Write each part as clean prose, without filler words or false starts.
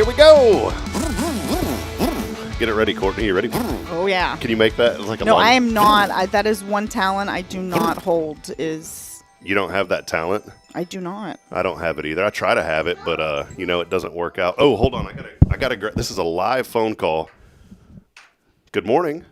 here we go. Get it ready, Courtney. You ready? Oh, yeah. Can you make that like a No, long... I am not. That is one talent I do not hold is... You don't have that talent? I do not. I don't have it either. I try to have it, but, it doesn't work out. Oh, hold on. I gotta. This is a live phone call. Good morning.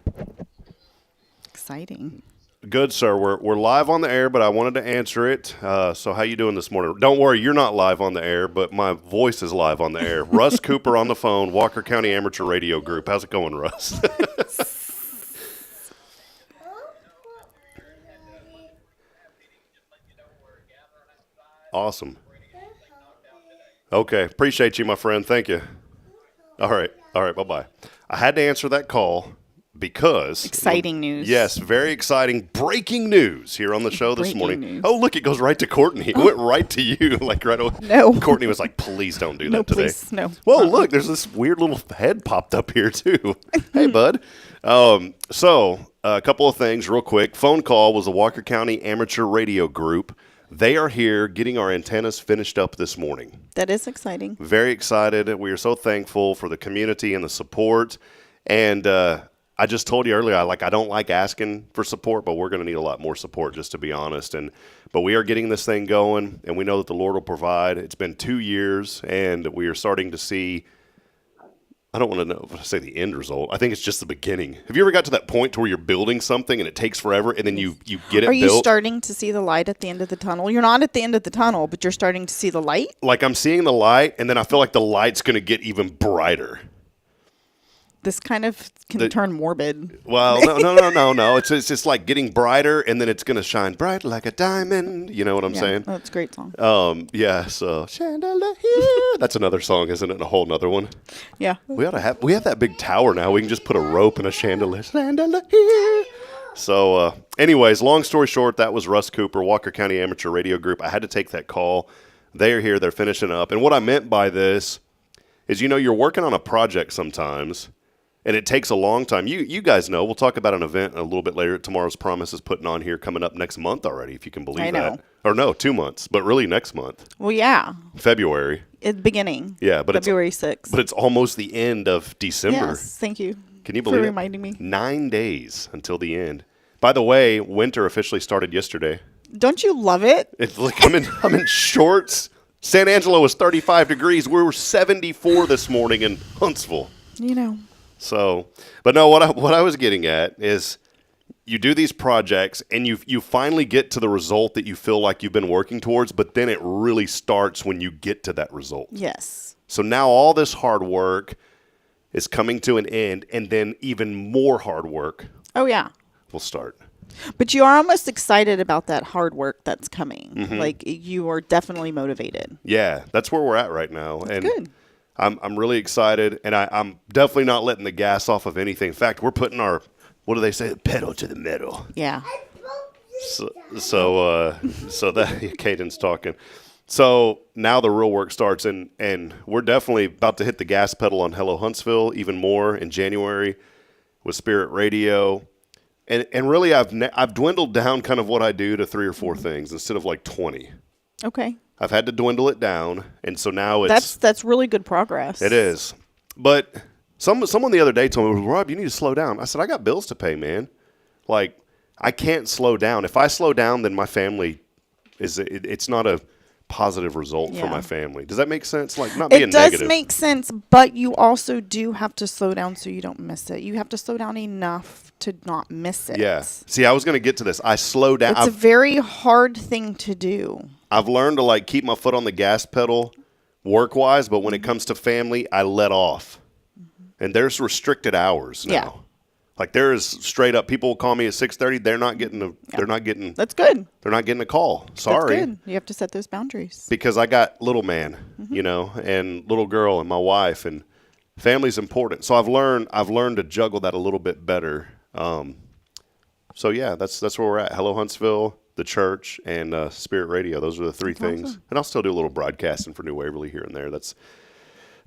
Exciting. Good, sir. We're live on the air, but I wanted to answer it. So how you doing this morning? Don't worry, you're not live on the air, but my voice is live on the air. Russ Cooper on the phone, Walker County Amateur Radio Group. How's it going, Russ? Awesome. Okay, appreciate you, my friend. Thank you. All right, bye-bye. I had to answer that call. Because exciting news. Yes, very exciting breaking news here on the show this morning. News. Oh, look, it goes right to Courtney. It went right to you, like right away. No. Courtney was like, "Please don't do that today." Please, no. Whoa, look, there's this weird little head popped up here too. Hey, bud. So a couple of things real quick. Phone call was the Walker County Amateur Radio Group. They are here getting our antennas finished up this morning. That is exciting. Very excited. We are so thankful for the community and the support. And I just told you earlier, I don't like asking for support, but we're going to need a lot more support, just to be honest. But we are getting this thing going, and we know that the Lord will provide. It's been 2 years, and we are starting to see, I don't want to say the end result. I think it's just the beginning. Have you ever got to that point to where you're building something, and it takes forever, and then you get it built? Are you starting to see the light at the end of the tunnel? You're not at the end of the tunnel, but you're starting to see the light? Like I'm seeing the light, and then I feel like the light's going to get even brighter. This kind of can turn morbid. Well, no. It's just like getting brighter, and then it's going to shine bright like a diamond. You know what I'm saying? Oh, it's a great song. Yeah, so chandelier. That's another song, isn't it? A whole nother one. Yeah. We have that big tower now. We can just put a rope and a chandelier. So, anyways, long story short, that was Russ Cooper, Walker County Amateur Radio Group. I had to take that call. They are here. They're finishing up. And what I meant by this is, you're working on a project sometimes, and it takes a long time. You guys know. We'll talk about an event a little bit later. Tomorrow's Promise is putting on here coming up next month already, if you can believe I know. that. Or no, 2 months, but really next month. Well, yeah. February. At the beginning. Yeah, but February 6th. But it's almost the end of December. Yes, thank you. Can you believe for it? reminding me? 9 days until the end. By the way, winter officially started yesterday. Don't you love it? It's like I'm in shorts. San Angelo was 35 degrees. We were 74 this morning in Huntsville. So, but no, what I was getting at is you do these projects and you finally get to the result that you feel like you've been working towards, but then it really starts when you get to that result. Yes. So now all this hard work is coming to an end, and then even more hard work will start. But you are almost excited about that hard work that's coming. Mm-hmm. Like, you are definitely motivated. Yeah, that's where we're at right now. That's and good. I'm really excited, and I'm definitely not letting the gas off of anything. In fact, we're putting our, what do they say, pedal to the metal. Yeah. So that Caden's talking. So now the real work starts, and we're definitely about to hit the gas pedal on Hello Huntsville even more in January with Spirit Radio. And really, I've dwindled down kind of what I do to 3 or 4 things instead of like 20. Okay. I've had to dwindle it down, and so now it's... That's really good progress. It is. But someone the other day told me, Rob, you need to slow down. I said, I got bills to pay, man. Like, I can't slow down. If I slow down, then my family it's not a positive result for my family. Does that make sense? Like, not being negative. It does make sense, but you also do have to slow down so you don't miss it. You have to slow down enough to not miss it. Yeah. See, I was going to get to this. I slow down. It's a very hard thing to do. I've learned to like keep my foot on the gas pedal work-wise, but when it comes to family, I let off. Mm-hmm. And there's restricted hours now. Yeah. Like there is straight up, people will call me at 6:30. They're not getting That's good. They're not getting a call. Sorry. That's good. You have to set those boundaries. Because I got little man, and little girl and my wife, and family's important. So I've learned to juggle that a little bit better. So yeah, that's where we're at. Hello Huntsville, the church, and Spirit Radio. Those are the 3 things. Awesome. And I'll still do a little broadcasting for New Waverly here and there. That's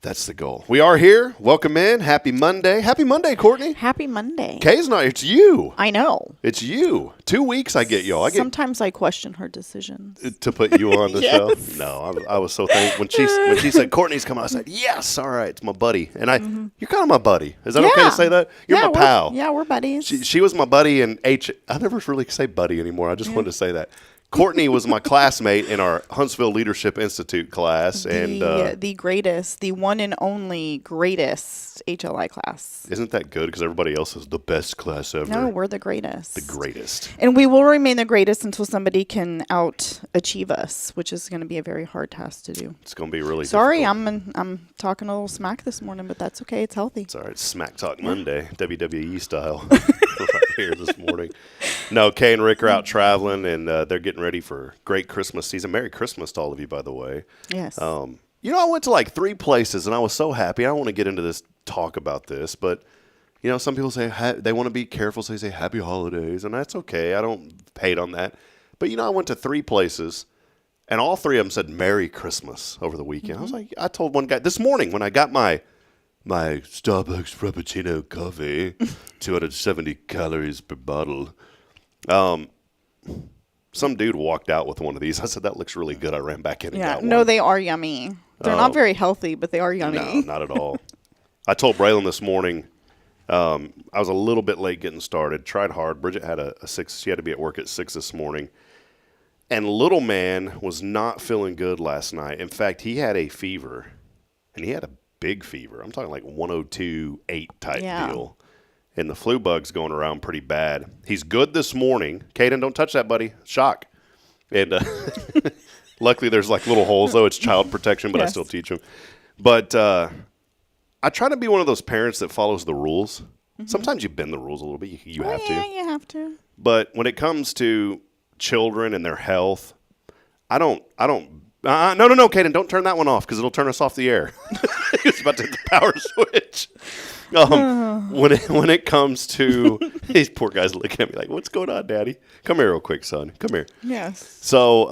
That's the goal. We are here. Welcome in. Happy Monday. Happy Monday, Courtney. Happy Monday. Kay's not. It's you. I know. It's you. 2 weeks I get y'all. Sometimes I question her decisions. To put you on the Yes. show. No, I was so thankful when she said Courtney's coming. I said yes. All right, it's my buddy, and you're kind of my buddy. Is that okay to say that? You're my pal. We're buddies. She was my buddy in H. I never really say buddy anymore. I just wanted to say that. Courtney was my classmate in our Huntsville Leadership Institute class, the greatest, the one and only greatest HLI class. Isn't that good? Because everybody else is the best class ever. No, we're the greatest. The greatest. And we will remain the greatest until somebody can out-achieve us, which is going to be a very hard task to do. It's going to be really Sorry, difficult. I'm talking a little smack this morning, but that's okay. It's healthy. It's all right. Smack Talk Monday, WWE style, right here this morning. No, Kay and Rick are out traveling, and they're getting ready for great Christmas season. Merry Christmas to all of you, by the way. Yes. I went to like 3 places, and I was so happy. I don't want to get into this talk about this, but, some people say they want to be careful, so they say happy holidays, and that's okay. I don't hate on that. But, I went to 3 places, and all 3 of them said Merry Christmas over the weekend. Mm-hmm. I was like, I told one guy this morning when I got my Starbucks Frappuccino coffee, 270 calories per bottle. Some dude walked out with one of these. I said, that looks really good. I ran back in and got one. No, they are yummy. They're not very healthy, but they are yummy. No, not at all. I told Braylon this morning, I was a little bit late getting started. Tried hard. Bridget had a 6. She had to be at work at 6 this morning. And little man was not feeling good last night. In fact, he had a fever, and he had a big fever. I'm talking like 102.8 type deal. And the flu bug's going around pretty bad. He's good this morning. Caden, don't touch that, buddy. Shock. And luckily there's like little holes, though. It's child protection, but I still teach him. But I try to be one of those parents that follows the rules. Mm-hmm. Sometimes you bend the rules a little bit. You have to. Yeah, you have to. But when it comes to children and their health, I don't. No, Caden, don't turn that one off because it'll turn us off the air. He was about to hit the power switch. When it comes to these poor guys looking at me like, what's going on, Daddy? Come here real quick, son. Come here. Yes. So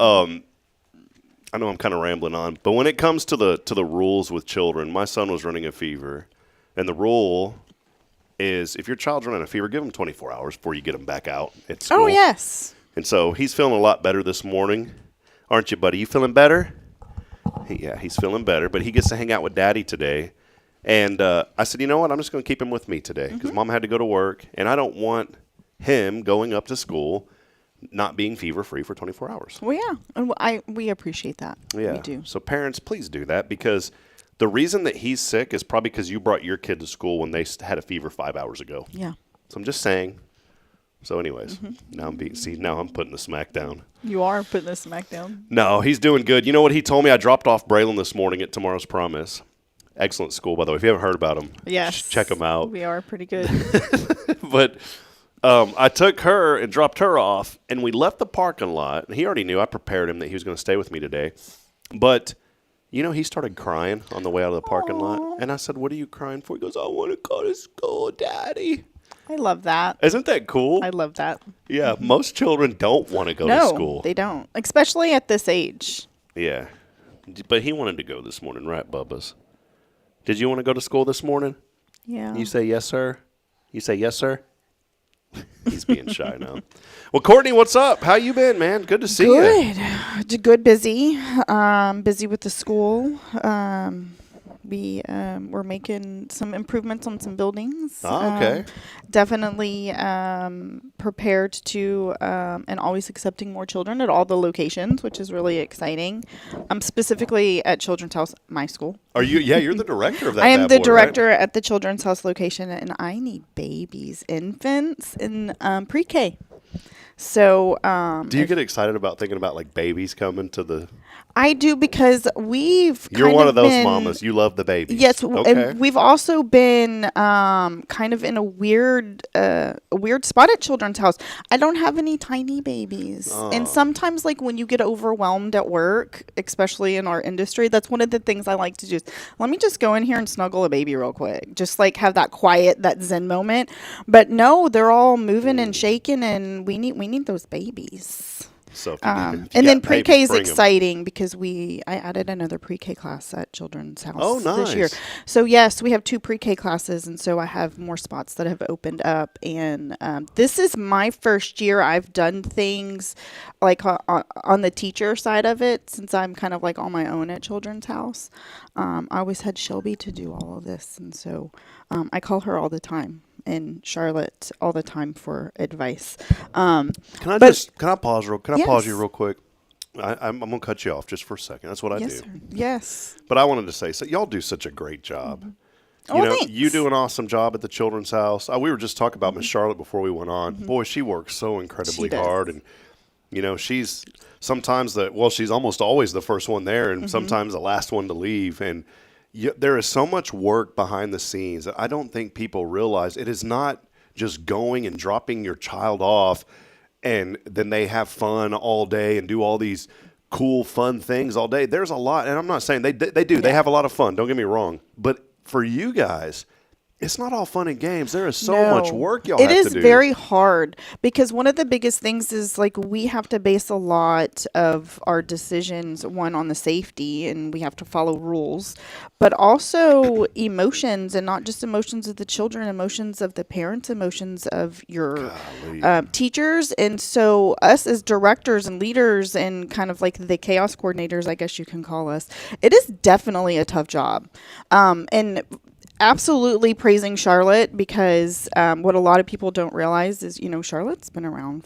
I know I'm kind of rambling on, but when it comes to the rules with children, my son was running a fever, and the rule is if your child's running a fever, give them 24 hours before you get them back out at school. Oh, yes. And so he's feeling a lot better this morning. Aren't you, buddy? You feeling better? Yeah, he's feeling better, but he gets to hang out with Daddy today. And I said, you know what? I'm just going to keep him with me today because Mom had to go to work, and I don't want him going up to school not being fever-free for 24 hours. Well, yeah, and we appreciate that. Yeah. We do. So parents, please do that because the reason that he's sick is probably because you brought your kid to school when they had a fever 5 hours ago. Yeah. So I'm just saying. So anyways, now I'm putting the smack down. You are putting the smack down. No, he's doing good. You know what he told me? I dropped off Braylon this morning at Tomorrow's Promise. Excellent school, by the way. If you haven't heard about him, yes, check them out. We are pretty good. But I took her and dropped her off, and we left the parking lot. And he already knew. I prepared him that he was going to stay with me today. But, he started crying on the way out of the parking lot. And I said, what are you crying for? He goes, I want to go to school, Daddy. I love that. Isn't that cool? I love that. Yeah, most children don't want to go to school. No, they don't, especially at this age. Yeah, but he wanted to go this morning, right, Bubba's? Did you want to go to school this morning? Yeah. You say yes, sir? You say yes, sir? He's being shy now. Well, Courtney, what's up? How you been, man? Good to see you. Good, busy. Busy with the school. We're making some improvements on some buildings. Oh, okay. Definitely prepared to and always accepting more children at all the locations, which is really exciting. I'm specifically at Children's House, my school. Are you? Yeah, you're the director of that. I am the director right? at the Children's House location, and I need babies, infants, in pre-K. So, do you get excited about thinking about like babies coming to the? I do because You're one of those mamas. You love the babies. Yes, okay. And we've also been kind of in a weird spot at Children's House. I don't have any tiny babies, and sometimes like when you get overwhelmed at work, especially in our industry, that's one of the things I like to do. Let me just go in here and snuggle a baby real quick, just like have that quiet, that zen moment. But no, they're all moving and shaking, and we need those babies. So if you, if you And got then pre-K babies, is bring 'em. exciting because I added another pre-K class at Children's House Oh, this year. nice. So yes, we have 2 pre-K classes, and so I have more spots that have opened up. And this is my first year I've done things like on the teacher side of it, since I'm kind of like on my own at Children's House. I always had Shelby to do all of this, and so I call her all the time, and Charlotte all the time for advice. Can I pause can I pause you Yes. real quick? I'm gonna cut you off just for a second. That's what I Yes, do. sir. Yes. But I wanted to say, so y'all do such a great job. Oh, You know, thanks. you do an awesome job at the Children's House. We were just talking about Miss Charlotte before we went on. Boy, she works so incredibly She does. hard, and you know, she's sometimes she's almost always the first one there, and sometimes the last one to leave. And there is so much work behind the scenes that I don't think people realize. It is not just going and dropping your child off, and then they have fun all day and do all these cool, fun things all day. There's a lot, and I'm not saying they do. They have a lot of fun. Don't get me wrong, but for you guys, it's not all fun and games. There is so much No. work y'all It have is to do. very hard because one of the biggest things is like we have to base a lot of our decisions on the safety, and we have to follow rules, but also emotions, and not just emotions of the children, emotions of the parents, emotions of your teachers. And so us as directors and leaders and kind of like the chaos coordinators, I guess you can call us, it is definitely a tough job. And absolutely praising Charlotte because what a lot of people don't realize is, Charlotte's been around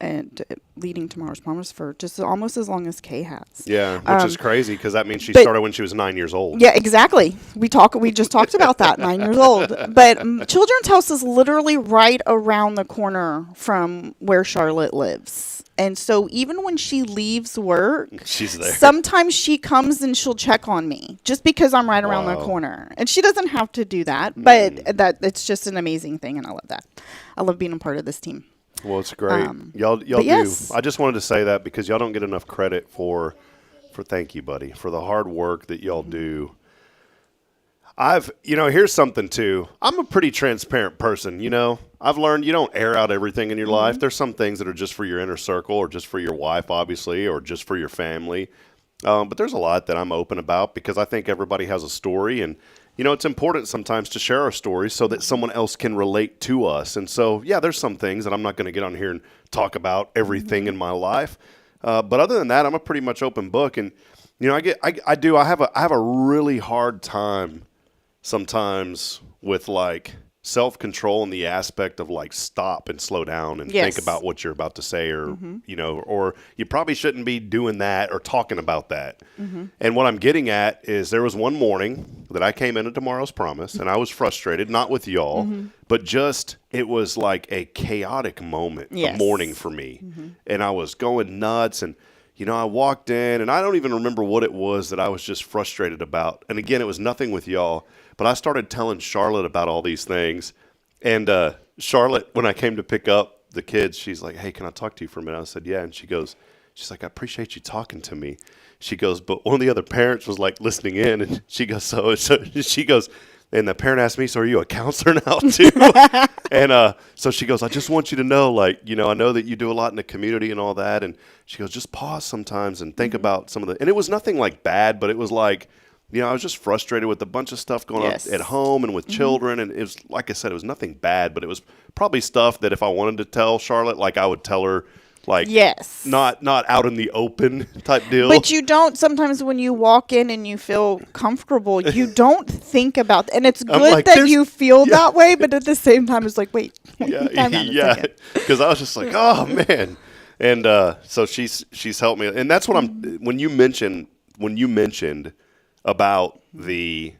and leading Tomorrow's Promise for just almost as long as Kay has. Yeah, which is crazy because that means she but- started when she was 9 years old. Yeah, exactly. We just talked about that, 9 years old. But Children's House is literally right around the corner from where Charlotte lives. And so even when she leaves work, She's there. sometimes she comes and she'll check on me just because I'm right around the Wow. corner. And she doesn't have to do that, but that it's just an amazing thing, and I love that. I love being a part of this team. Well, it's great. Y'all do. yes. I just wanted to say that because y'all don't get enough credit for thank you, buddy, for the hard work that y'all do. Here's something too. I'm a pretty transparent person, I've learned you don't air out everything in your life. There's some things that are just for your inner circle or just for your wife, obviously, or just for your family. But there's a lot that I'm open about because I think everybody has a story, and it's important sometimes to share our stories so that someone else can relate to us. And so, yeah, there's some things that I'm not going to get on here and talk about everything in my life. But other than that, I'm a pretty much open book. And, I have a really hard time sometimes with like self-control and the aspect of like stop and slow down and Yes. think about what you're about to say or or you probably shouldn't be doing that or talking about that. And what I'm getting at is there was one morning that I came into Tomorrow's Promise and I was frustrated, not with y'all, but just it was like a chaotic moment, Yes. a morning for me. And I was going nuts, and I walked in and I don't even remember what it was that I was just frustrated about. And again, it was nothing with y'all. But I started telling Charlotte about all these things. And Charlotte, when I came to pick up the kids, she's like, "Hey, can I talk to you for a minute?" I said, "Yeah." And she's like, "I appreciate you talking to me." She goes, "But one of the other parents was like listening in." And she goes, so she goes, and the parent asked me, "So are you a counselor now too?" And so she goes, "I just want you to know, I know that you do a lot in the community and all that." And she goes, "Just pause sometimes and think about some of the," and it was nothing like bad, but it was like, I was just frustrated with a bunch of stuff going Yes. on at home and with children. And it was, like I said, it was nothing bad, but it was probably stuff that if I wanted to tell Charlotte, like I would tell her, like, Yes. not out in the open type deal. But you don't, sometimes when you walk in and you feel comfortable, you don't think about, and it's good like, that there's- you feel that way, but at the same time, it's like, wait, yeah, time out a yeah, second. because I was just like, oh man, and so she's helped me, and that's what when you mentioned about the,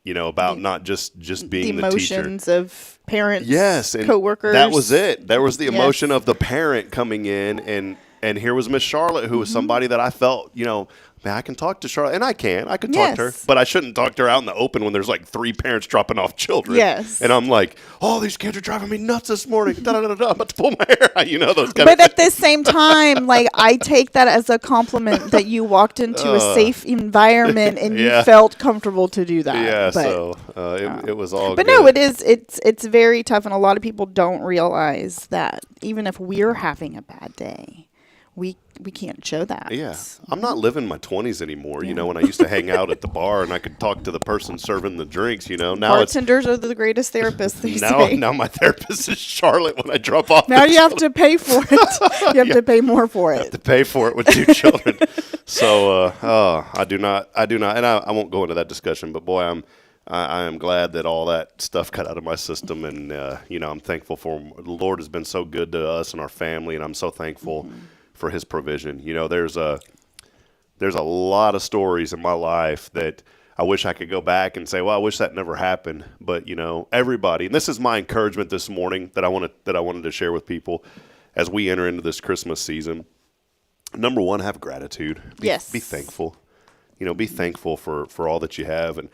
about not just being The the teacher. emotions of parents, Yes, and coworkers. that was it. There was the emotion Yes. of the parent coming in, and here was Miss Charlotte, who was somebody that I felt, man, I can talk to Charlotte, and I could talk to her, Yes. but I shouldn't talk to her out in the open when there's like 3 parents dropping off children. Yes. And I'm like, oh, these kids are driving me nuts this morning. I'm about to pull my hair out, those kind But of at the same time, like, I take that as a compliment that you walked into a safe environment and Yeah. you felt comfortable to do that. Yeah, But, so it was all but good. no, it's very tough, and a lot of people don't realize that even if we're having a bad day, we can't show that. Yeah. I'm not living my 20s anymore, you know, when I used to hang out at the bar and I could talk to the person serving the drinks, you know. Now bartenders are the greatest therapists, they say. Now my therapist is Charlotte when I drop off. Now you have to pay for it. You have to pay more for it. I have to pay for it with 2 children. So, I do not, and I won't go into that discussion, but boy, I am glad that all that stuff got out of my system, and you know, I'm thankful for the Lord has been so good to us and our family, and I'm so thankful for His provision. You know, there's a lot of stories in my life that I wish I could go back and say, well, I wish that never happened. But you know, everybody, and this is my encouragement this morning that I wanted to share with people as we enter into this Christmas season. Number one, have gratitude. Be thankful. You know, be thankful for all that you have, and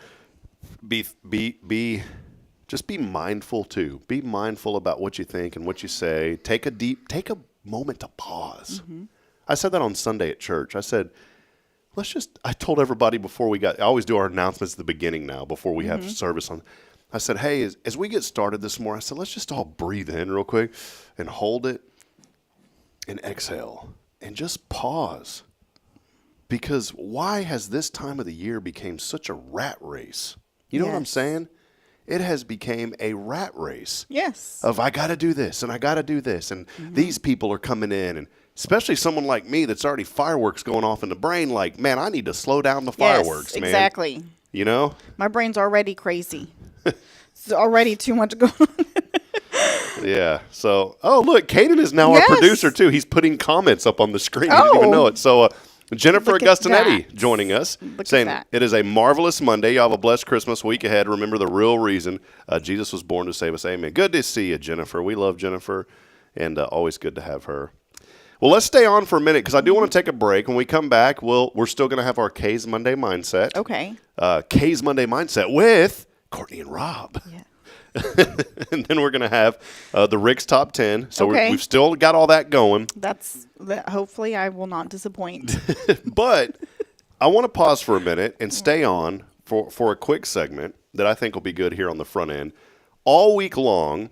just be mindful too. Be mindful about what you think and what you say. Take a moment to pause. I said that on Sunday at church. I said, I told everybody I always do our announcements at the beginning now before we have service on. I said, hey, as we get started this morning, I said, let's just all breathe in real quick and hold it and exhale and just pause. Because why has this time of the year become such a rat race? You know what I'm saying? It has become a rat race. Yes. Of I got to do this and I got to do this. And these people are coming in. And especially someone like me that's already fireworks going off in the brain. Like, man, I need to slow down the fireworks, man. Exactly. You know? My brain's already crazy. It's already too much going on. Yeah. So, look, Caden is now our producer too. He's putting comments up on the screen. You didn't even know it. So, Jennifer Augustinetti joining us, saying it is a marvelous Monday. You have a blessed Christmas week ahead. Remember the real reason Jesus was born to save us. Amen. Good to see you, Jennifer. We love Jennifer, and always good to have her. Well, let's stay on for a minute because I do want to take a break. When we come back, we're still going to have our K's Monday Mindset. Okay. K's Monday Mindset with Courtney and Rob. Yeah. And then we're going to have the Rick's Top 10. So we've still got all that going. Hopefully I will not disappoint. But I want to pause for a minute and stay on for a quick segment that I think will be good here on the front end. All week long,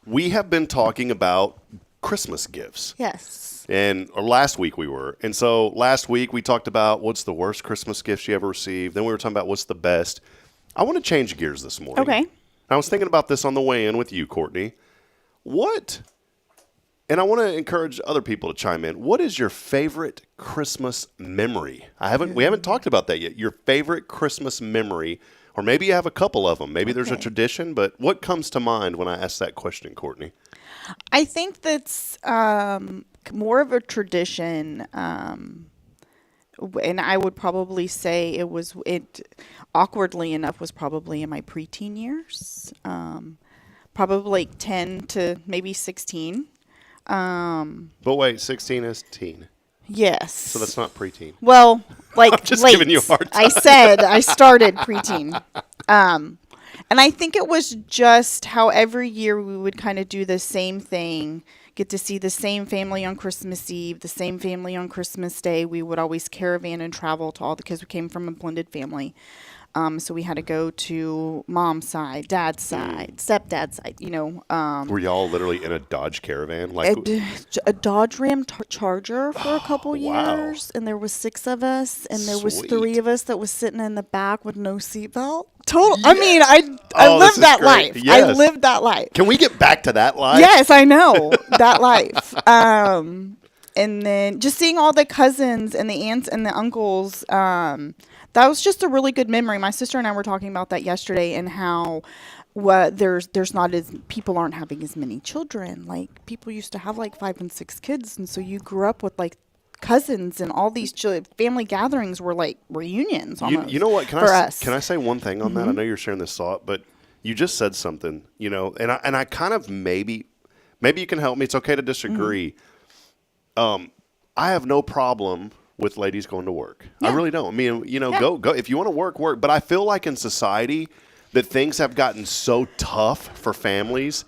we have been talking about Christmas gifts. Yes. Or last week we were. And so last week we talked about what's the worst Christmas gift you ever received. Then we were talking about what's the best. I want to change gears this morning. Okay. I was thinking about this on the way in with you, Courtney. And I want to encourage other people to chime in. What is your favorite Christmas memory? We haven't talked about that yet. Your favorite Christmas memory, or maybe you have a couple of them. Maybe there's a tradition, but what comes to mind when I ask that question, Courtney? I think that's more of a tradition, and I would probably say awkwardly enough, was probably in my preteen years, probably like 10 to maybe 16. But wait, 16 is teen. Yes. So that's not preteen. Well, like I'm just late. giving you a hard time. I said I started preteen. And I think it was just how every year we would kind of do the same thing, get to see the same family on Christmas Eve, the same family on Christmas Day. We would always caravan and travel to all because we came from a blended family. So we had to go to mom's side, dad's side, stepdad's side, you know. Were y'all literally in a Dodge Caravan? A Dodge Ram Charger for a couple years. And there was 6 of us. And there was 3 of us that was sitting in the back with no seatbelt. Total. Yeah. I mean, I lived that life. Yes. I lived that life. Can we get back to that life? Yes, I know. That life. And then just seeing all the cousins and the aunts and the uncles, that was just a really good memory. My sister and I were talking about that yesterday, and how there's not people aren't having as many children. Like, people used to have like 5 and 6 kids, and so you grew up with like cousins, and all these family gatherings were like reunions almost. You know what? Can I say one thing on that? I know you're sharing this thought, but you just said something, you know, and I kind of maybe you can help me. It's okay to disagree. I have no problem with ladies going to work. Yeah. I really don't. I mean, you know, go. If you want to work. But I feel like in society that things have gotten so tough for families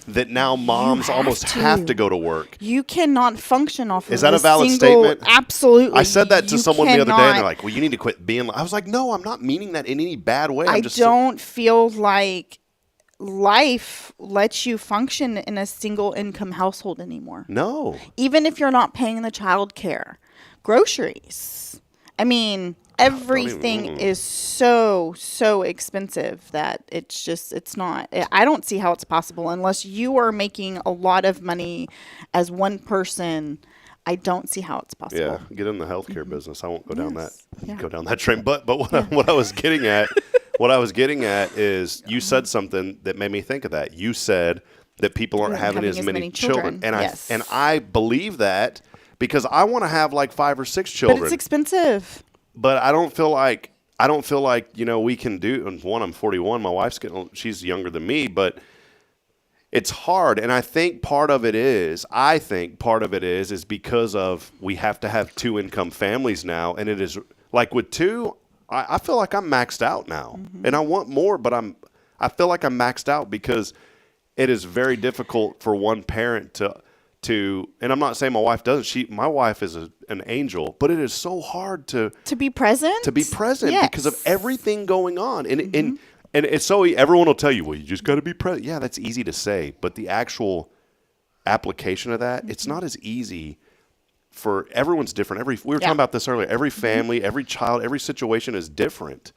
that now moms almost have to go to work. You cannot function off of Is that a valid statement? Absolutely. I said that to someone the other day, and they're like, well, you need to quit being. I was like, no, I'm not meaning that in any bad way. I don't feel like life lets you function in a single income household anymore. No. Even if you're not paying the child care, groceries. I mean, everything is so expensive that it's not. I don't see how it's possible unless you are making a lot of money as one person. I don't see how it's possible. Yeah, get in the healthcare business. I won't go down Yeah. that train. But what I was getting at, is you said something that made me think of that. You said that people aren't having as many children, and yes. I believe that because I want to have like 5 or 6 children. But it's expensive. But I don't feel like we can do. And one, I'm 41. My wife's she's younger than me, but it's hard. And I think part of it is because of we have to have 2 income families now, and it is like with 2. I feel like I'm maxed out now, and I want more, but I feel like I'm maxed out because it is very difficult for one parent to. And I'm not saying my wife doesn't. My wife is an angel, but it is so hard to be present. Yes. Because of everything going on, and it's so everyone will tell you, well, you just got to be present. Yeah, that's easy to say, but the actual application of that, it's not as easy. For everyone's different. We were talking about this earlier. Every family, every child, every situation is different.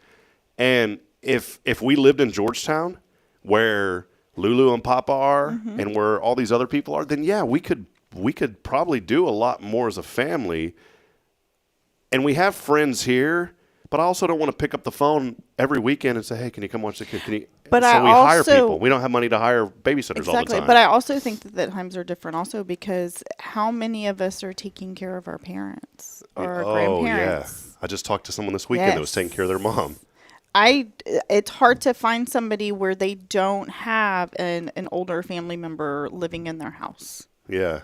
And if we lived in Georgetown, where Lulu and Papa are, and where all these other people are, then yeah, we could probably do a lot more as a family. And we have friends here, but I also don't want to pick up the phone every weekend and say, "Hey, can you come watch the kid?" We hire people. We don't have money to hire babysitters all the time. But I also think that times are different also because how many of us are taking care of our parents or our grandparents? Yeah. I just talked to someone this weekend that was taking care of their mom. It's hard to find somebody where they don't have an older family member living in their house. Yeah.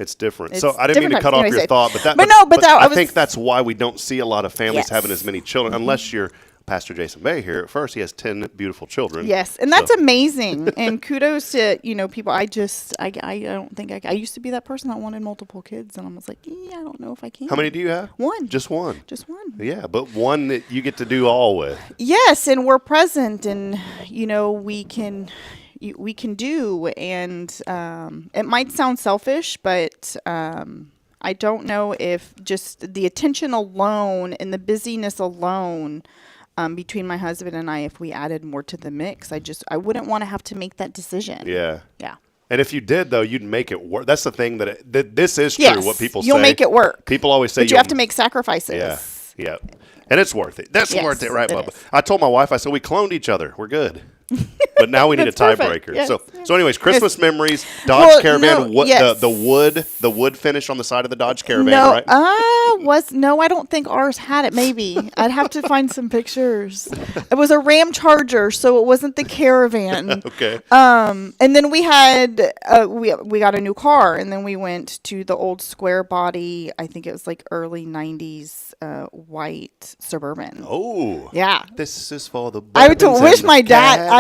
It's different. So I didn't mean to cut off your thought, but I think that's why we don't see a lot of families having as many children, unless you're Pastor Jason Bay here. At first, he has 10 beautiful children. Yes, and that's amazing. And kudos to people. I don't think I used to be that person that wanted multiple kids, and I was like, I don't know if I can. How many do you have? One. Just one. Just one. Yeah, but one that you get to do all with. Yes, and we're present, and we can do, and it might sound selfish, but I don't know if just the attention alone and the busyness alone between my husband and I, if we added more to the mix, I wouldn't want to have to make that decision. Yeah. Yeah. And if you did, though, you'd make it work. That's the thing that this is true. Yes, what people say. You'll make it work. People always say but you have to make sacrifices. Yeah. And it's worth it. That's worth it, right, Bubba? I told my wife, I said, we cloned each other. We're good. But now we need a tiebreaker. Yes. So anyways, Christmas memories, Dodge Caravan, the wood finish on the side of the Dodge Caravan, right? I don't think ours had it. Maybe I'd have to find some pictures. It was a Ram Charger, so it wasn't the Caravan. Okay. And then we had we got a new car, and then we went to the old square body. I think it was like early '90s white Suburban. Oh. Yeah. This is for the. I would wish my dad.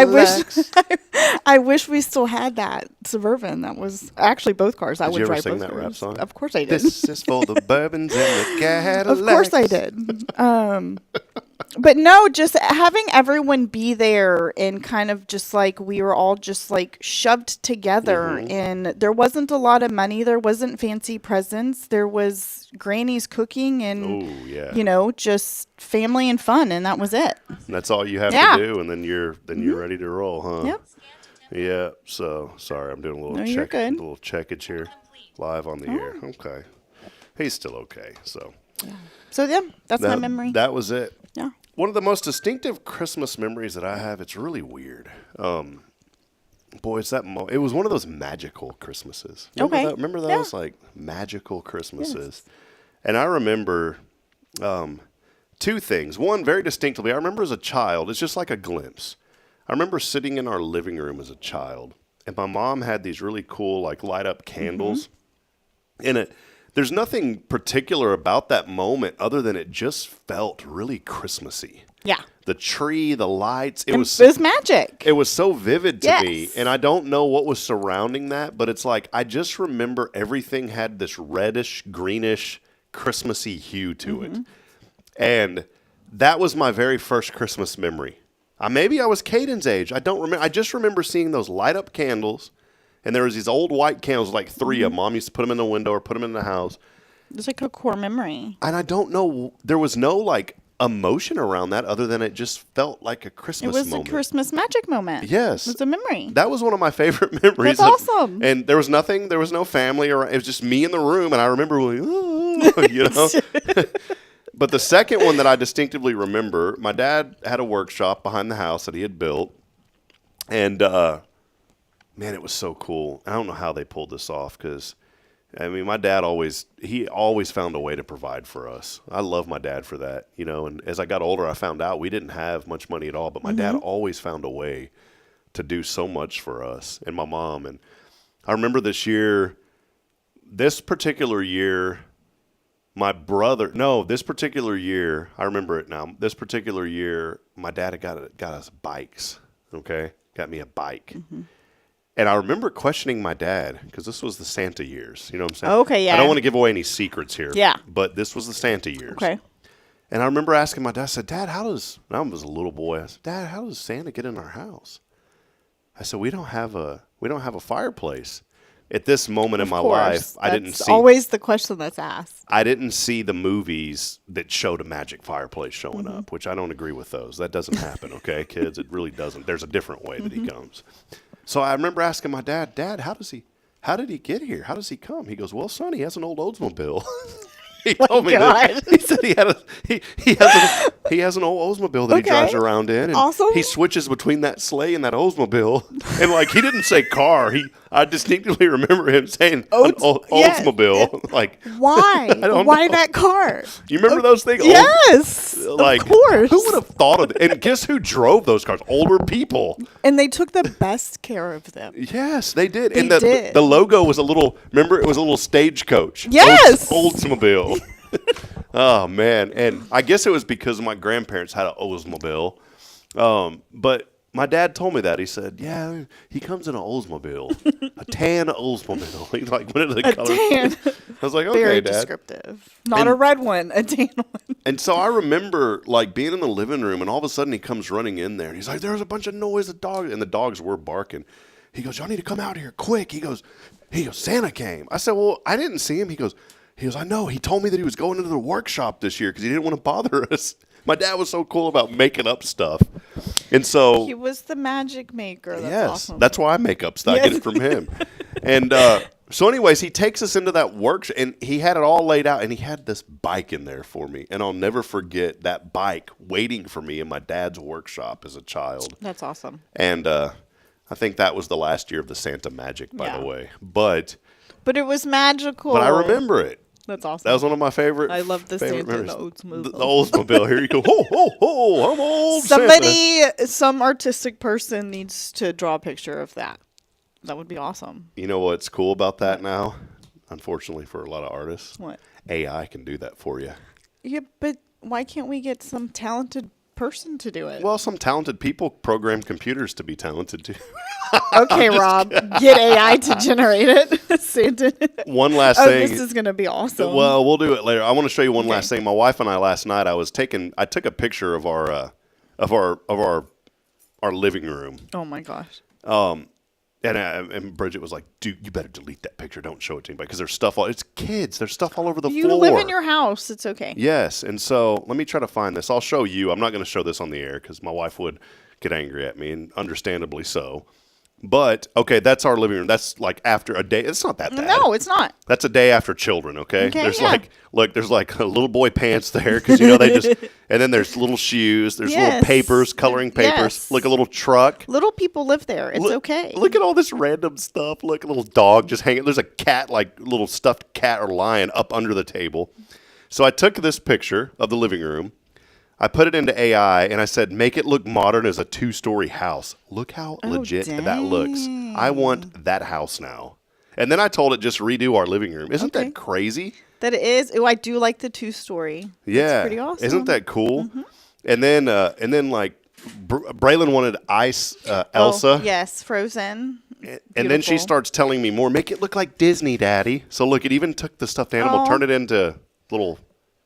I wish we still had that Suburban. That was actually both cars. I would you ever drive sing both that cars. rap song? Of course I did. This is for the Bourbons and the Cadillacs. Of course I did. But no, just having everyone be there and kind of just like we were all just like shoved together, and there wasn't a lot of money. There wasn't fancy presents. There was Granny's cooking and just family and fun, and that was it. And that's all you have to do, and then you're ready to roll, huh? Yep. Yeah. So sorry, I'm doing a little little checkage here, live on the air. Okay. He's still okay. So. Yeah. So yeah, that's my memory. That was it. Yeah. One of the most distinctive Christmas memories that I have. It's really weird. Boy, it's that it was one of those magical Christmases. Remember those like magical Christmases? Yes. And I remember 2 things. One, very distinctly, I remember as a child. It's just like a glimpse. I remember sitting in our living room as a child, and my mom had these really cool like light up candles. And there's nothing particular about that moment other than it just felt really Christmassy. Yeah. The tree, the lights. It was magic. It was so vivid to me. And I don't know what was surrounding that, but it's like I just remember everything had this reddish, greenish, Christmassy hue to it. And that was my very first Christmas memory. Maybe I was Caden's age. I don't remember. I just remember seeing those light up candles, and there was these old white candles, like 3 of them. Mom used to put them in the window or put them in the house. It's like a core memory. And I don't know. There was no like emotion around that other than it just felt like a Christmas moment. It was a Christmas magic moment. Yes. It's a memory. That was one of my favorite memories. That's awesome. And there was no family around. It was just me in the room. And I remember, But the second one that I distinctively remember, my dad had a workshop behind the house that he had built. And, man, it was so cool. I don't know how they pulled this off because, I mean, my dad always found a way to provide for us. I love my dad for that, and as I got older, I found out we didn't have much money at all, but my dad always found a way to do so much for us and my mom. And I remember this particular year, I remember it now. This particular year, my dad got us bikes, okay? Got me a bike. Mm-hmm. And I remember questioning my dad because this was the Santa years. You know what I'm saying? Okay, yeah. I don't want to give away any secrets here. Yeah. But this was the Santa years. Okay. And I remember asking my dad, I said, Dad, I was a little boy. I said, Dad, how does Santa get in our house? I said, we don't have a fireplace. At this moment in my life, I didn't see. That's always the question that's asked. I didn't see the movies that showed a magic fireplace showing up, which I don't agree with those. That doesn't happen, okay, kids? It really doesn't. There's a different way that he comes. So I remember asking my dad, how did he get here? How does he come? He goes, well, son, he has an old Oldsmobile. He told me that. He said he has an old Oldsmobile that he drives around in. And awesome. He switches between that sleigh and that Oldsmobile. And like he didn't say car. I distinctly remember him saying Oldsmobile. Like why? Why that car? You remember those things? Yes, like, of course. Who would have thought of it? And guess who drove those cars? Older people. And they took the best care of them. Yes, they did. They did. The logo was a little stagecoach. Yes. Oldsmobile. Oh, man. And I guess it was because my grandparents had an Oldsmobile. But my dad told me that. He said, yeah, he comes in an Oldsmobile, a tan Oldsmobile. He like went into the color. Tan. I was like, okay, Very Dad. Descriptive. Not a red one, a tan one. And so I remember like being in the living room and all of a sudden he comes running in there and he's like, there's a bunch of noise, and the dogs were barking. He goes, y'all need to come out here quick. He goes, Santa came. I said, well, I didn't see him. He goes, I know. He told me that he was going into the workshop this year because he didn't want to bother us. My dad was so cool about making up stuff. And so he was the magic maker. That's awesome. That's why I make up stuff. I get it from him. And so anyways, he takes us into that workshop and he had it all laid out and he had this bike in there for me. And I'll never forget that bike waiting for me in my dad's workshop as a child. That's awesome. And I think that was the last year of the Santa magic, by the way. But it was magical. But I remember it. That's awesome. That was one of my favorite. I love the Santa memories. The Oldsmobile. The Oldsmobile. Here you go. Ho, ho, ho. I'm old Some artistic person needs to draw a picture of that. That would be awesome. You know what's cool about that now? Unfortunately for a lot of artists. What? AI can do that for you. Yeah, but why can't we get some talented person to do it? Well, some talented people program computers to be talented too. Okay, Rob, get AI to generate it. Santa. One last thing. This is going to be awesome. Well, we'll do it later. I want to show you one last thing. My wife and I last night, I took a picture of our living room. Oh my gosh. And Bridget was like, dude, you better delete that picture. Don't show it to anybody because there's stuff it's kids. There's stuff all over the floor. You live in your house. It's okay. Yes. And so let me try to find this. I'll show you. I'm not going to show this on the air because my wife would get angry at me, and understandably so. But, okay, that's our living room. That's like after a day. It's not that bad. No, it's not. That's a day after children, okay? There's there's like a little boy pants there because, and then there's little shoes. There's little papers, coloring papers. Yes. Look, a little truck. Little people live there. It's okay. Look at all this random stuff. Look, a little dog just hanging. There's a cat, like little stuffed cat or lion up under the table. So I took this picture of the living room. I put it into AI, and I said, make it look modern as a 2-story house. Look how legit that looks. I want that house now. And then I told it just redo our living room. Isn't that crazy? That is. Oh, I do like the 2-story. Yeah. That's pretty awesome. Isn't that cool? Mm-hmm. And then like, Braylon wanted Ice Elsa. Oh, yes, Frozen. And then she starts telling me more. Make it look like Disney, Daddy. So look, it even took the stuffed animal, turned it into little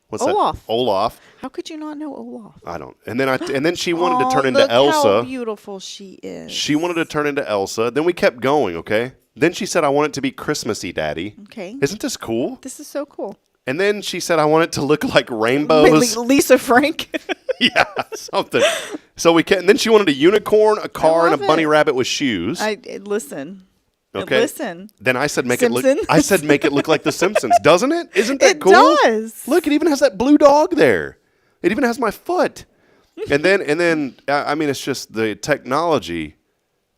What's Olaf. that? Olaf. How could you not know Olaf? I don't. And then she wanted to turn into look Elsa. how beautiful she is. She wanted to turn into Elsa. Then we kept going, okay? Then she said, I want it to be Christmassy, Daddy. Okay. Isn't this cool? This is so cool. And then she said, I want it to look like rainbows. Lisa Frank. Yeah, something. So and then she wanted a unicorn, a car, and a bunny rabbit with shoes. Listen. Okay. Listen. Then I said make Simpsons? it look. I said make it look like The Simpsons, doesn't it? Isn't that cool? It does. Look, it even has that blue dog there. It even has my foot. And then I mean, it's just the technology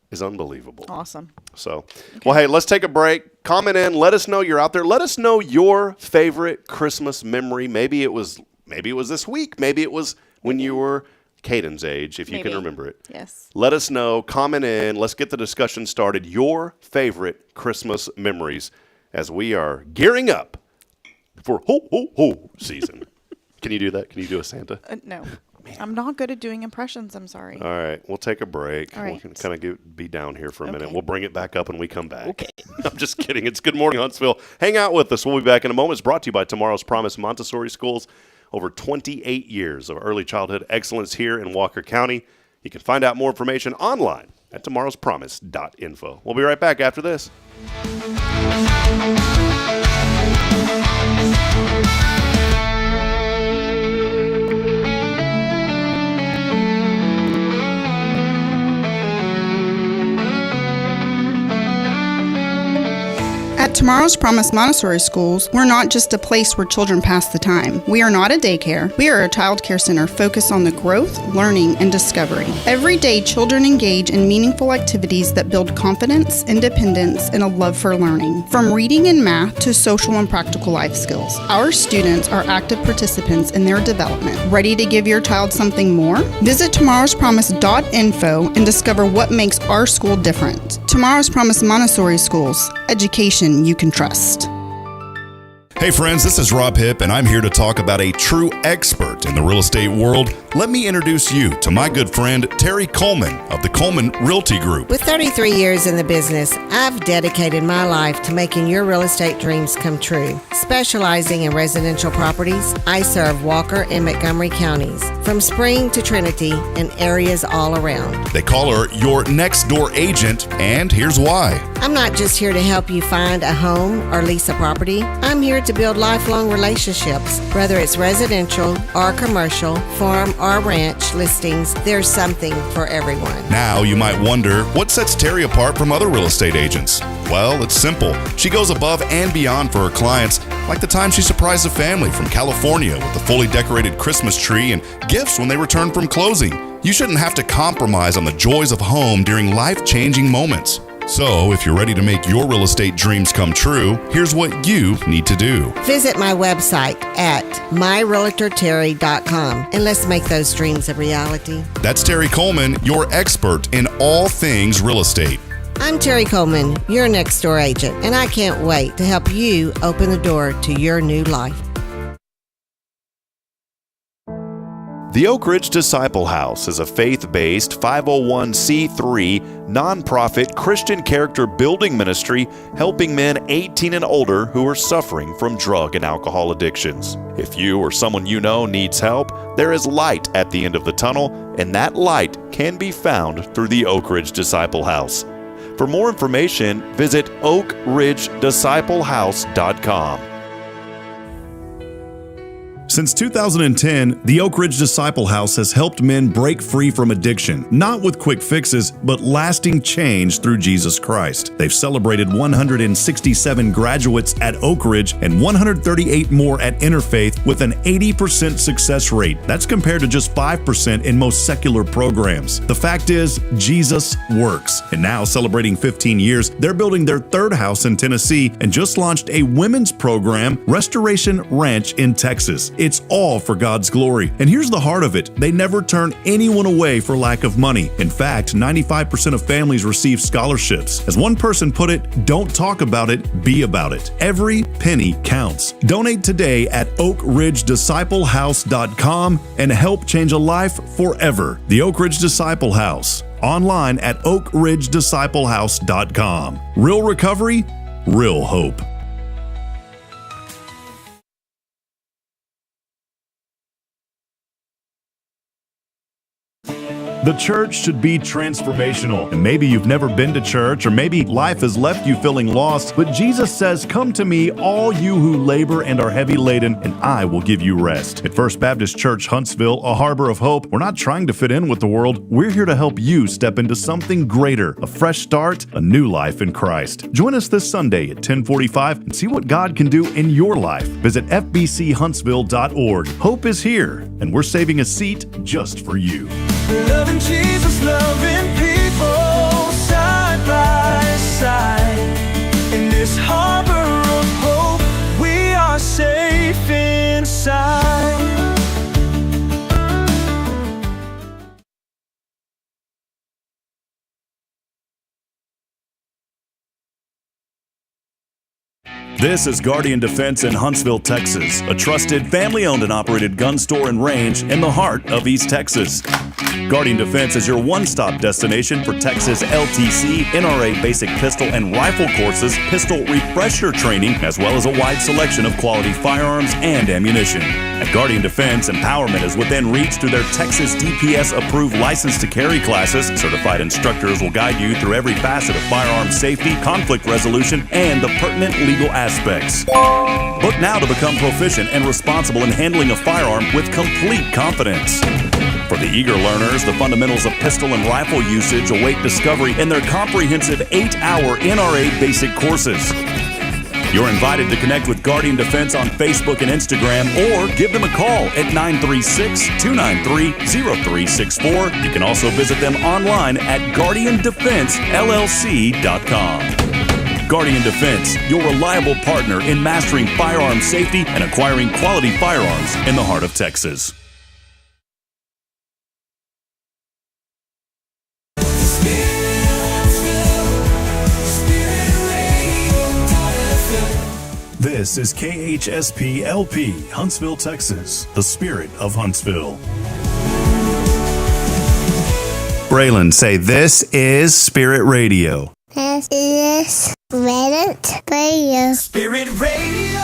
is unbelievable. Awesome. So, well, hey, let's take a break. Comment in. Let us know you're out there. Let us know your favorite Christmas memory. Maybe it was this week. Maybe it was when you were Caden's age, if you can remember it. Yes. Let us know. Comment in. Let's get the discussion started. Your favorite Christmas memories as we are gearing up for ho, ho, ho season. Can you do that? Can you do a Santa? No. I'm not good at doing impressions. I'm sorry. All right. We'll take a break. All right. We'll kind of be down here for a minute. Okay. We'll bring it back up when we come back. Okay. I'm just kidding. It's Good Morning Huntsville. Hang out with us. We'll be back in a moment. It's brought to you by Tomorrow's Promise Montessori Schools. Over 28 years of early childhood excellence here in Walker County. You can find out more information online at tomorrowspromise.info. We'll be right back after this. At Tomorrow's Promise Montessori Schools, we're not just a place where children pass the time. We are not a daycare. We are a child care center focused on the growth, learning, and discovery. Every day, children engage in meaningful activities that build confidence, independence, and a love for learning. From reading and math to social and practical life skills, our students are active participants in their development. Ready to give your child something more? Visit tomorrowspromise.info and discover what makes our school different. Tomorrow's Promise Montessori Schools. Education you can trust. Hey friends, this is Rob Hipp, and I'm here to talk about a true expert in the real estate world. Let me introduce you to my good friend, Terry Coleman of the Coleman Realty Group. With 33 years in the business, I've dedicated my life to making your real estate dreams come true. Specializing in residential properties, I serve Walker and Montgomery counties, from Spring to Trinity and areas all around. They call her your next door agent, and here's why. I'm not just here to help you find a home or lease a property. I'm here to build lifelong relationships. Whether it's residential or commercial, farm or ranch listings, there's something for everyone. Now you might wonder, what sets Terry apart from other real estate agents? Well, it's simple. She goes above and beyond for her clients, like the time she surprised a family from California with a fully decorated Christmas tree and gifts when they returned from closing. You shouldn't have to compromise on the joys of home during life-changing moments. So, if you're ready to make your real estate dreams come true, here's what you need to do. Visit my website at myrealtorterry.com and let's make those dreams a reality. That's Terry Coleman, your expert in all things real estate. I'm Terry Coleman, your next door agent, and I can't wait to help you open the door to your new life. The Oak Ridge Disciple House is a faith-based 501c3 nonprofit Christian character building ministry helping men 18 and older who are suffering from drug and alcohol addictions. If you or someone you know needs help, there is light at the end of the tunnel, and that light can be found through the Oak Ridge Disciple House. For more information, visit oakridgedisciplehouse.com. Since 2010, the Oak Ridge Disciple House has helped men break free from addiction, not with quick fixes, but lasting change through Jesus Christ. They've celebrated 167 graduates at Oak Ridge and 138 more at Interfaith with an 80% success rate. That's compared to just 5% in most secular programs. The fact is, Jesus works. And now, celebrating 15 years, they're building their third house in Tennessee and just launched a women's program, Restoration Ranch in Texas. It's all for God's glory. And here's the heart of it. They never turn anyone away for lack of money. In fact, 95% of families receive scholarships. As one person put it, don't talk about it, be about it. Every penny counts. Donate today at oakridgedisciplehouse.com and help change a life forever. The Oak Ridge Disciple House. Online at oakridgedisciplehouse.com. Real recovery, real hope. The church should be transformational. And maybe you've never been to church, or maybe life has left you feeling lost, but Jesus says, "Come to me, all you who labor and are heavy laden, and I will give you rest." At First Baptist Church, Huntsville, a harbor of hope, we're not trying to fit in with the world. We're here to help you step into something greater, a fresh start, a new life in Christ. Join us this Sunday at 10:45 and see what God can do in your life. Visit fbchuntsville.org. Hope is here, and we're saving a seat just for you. Loving Jesus, loving people side by side. In this harbor of hope, we are safe inside. This is Guardian Defense in Huntsville, Texas, a trusted, family-owned and operated gun store and range in the heart of East Texas. Guardian Defense is your one-stop destination for Texas LTC, NRA basic pistol and rifle courses, pistol refresher training, as well as a wide selection of quality firearms and ammunition. At Guardian Defense, empowerment is within reach through their Texas DPS-approved license to carry classes. Certified instructors will guide you through every facet of firearm safety, conflict resolution, and the pertinent legal aspects. Book now to become proficient and responsible in handling a firearm with complete confidence. For the eager learners, the fundamentals of pistol and rifle usage await discovery in their comprehensive 8-hour NRA basic courses. You're invited to connect with Guardian Defense on Facebook and Instagram, or give them a call at 936-293-0364. You can also visit them online at guardiandefensellc.com. Guardian Defense, your reliable partner in mastering firearm safety and acquiring quality firearms in the heart of Texas. This is KHSP LP, Huntsville, Texas, the spirit of Huntsville. Braylon, say, this is Spirit Radio. This is Spirit Radio. Spirit Radio.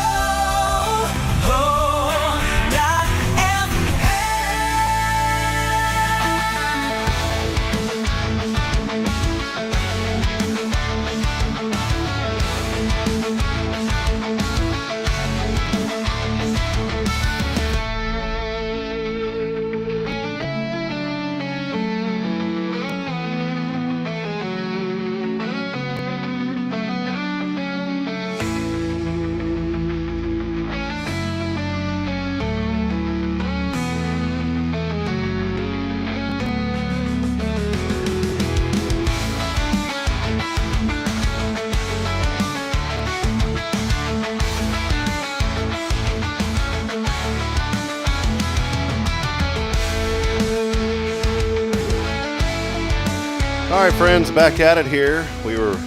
All right, friends, back at it here. We had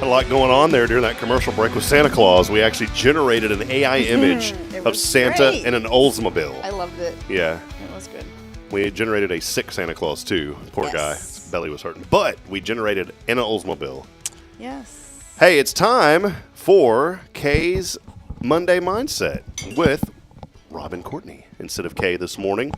a lot going on there during that commercial break with Santa Claus. We actually generated an AI image of Santa great. in an Oldsmobile. I loved it. Yeah. It was good. We generated a sick Santa Claus, too. Poor Yes. guy. His belly was hurting. But we generated in an Oldsmobile. Yes. Hey, it's time for Kay's Monday Mindset with Robin Courtney instead of Kay this morning.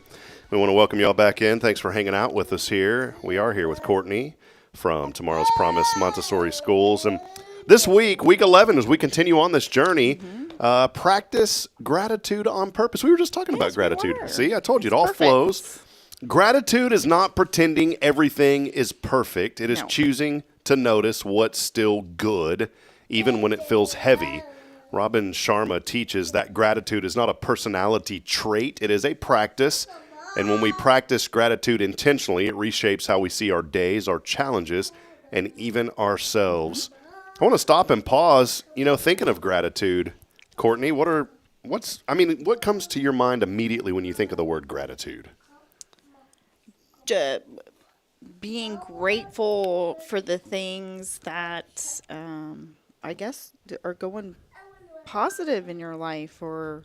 We want to welcome y'all back in. Thanks for hanging out with us here. We are here with Courtney from Tomorrow's Promise Montessori Schools. And this week, week 11, as we continue on this journey, practice gratitude on purpose. We were just talking about gratitude. See, I told you, it all flows. Gratitude is not pretending everything is perfect. It is choosing to notice what's still good, even when it feels heavy. Robin Sharma teaches that gratitude is not a personality trait. It is a practice. And when we practice gratitude intentionally, it reshapes how we see our days, our challenges, and even ourselves. I want to stop and pause, thinking of gratitude. Courtney, what comes to your mind immediately when you think of the word gratitude? Being grateful for the things that I guess are going positive in your life, or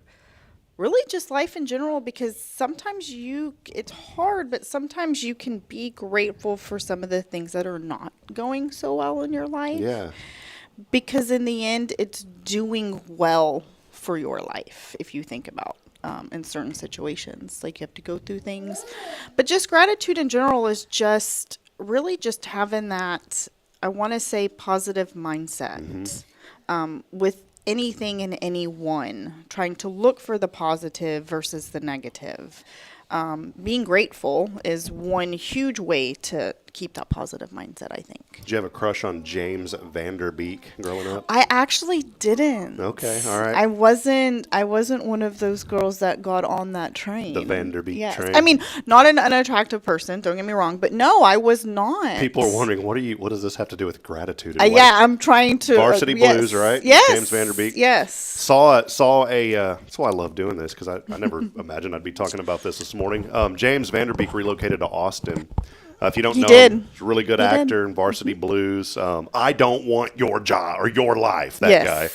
really just life in general, because sometimes it's hard, but sometimes you can be grateful for some of the things that are not going so well in your life. Yeah. Because in the end, it's doing well for your life, if you think about in certain situations. Like you have to go through things. But just gratitude in general is just really just having that, I want to say, positive mindset with anything and anyone, trying to look for the positive versus the negative. Being grateful is one huge way to keep that positive mindset, I think. Did you have a crush on James Vanderbeek growing up? I actually didn't. Okay, all right. I wasn't one of those girls that got on that train. The Vanderbeek train. I mean, not an unattractive person, don't get me wrong, but no, I was not. People are wondering, what does this have to do with gratitude? Yeah, I'm trying to Varsity Blues, right? Yes. James Vanderbeek. Yes. Saw a that's why I love doing this, because I never imagined I'd be talking about this morning. James Vanderbeek relocated to Austin. If you don't know him, he's a really good actor in Varsity Blues. I Don't Want Your Job or Your Life, that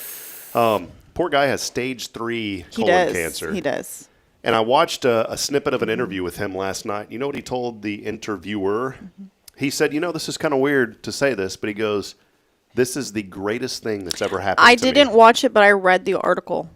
guy. Poor guy has stage 3 colon cancer. He does. And I watched a snippet of an interview with him last night. You know what he told the interviewer? He said, this is kind of weird to say this, but he goes, this is the greatest thing that's ever happened to me. I didn't watch it, but I read the article.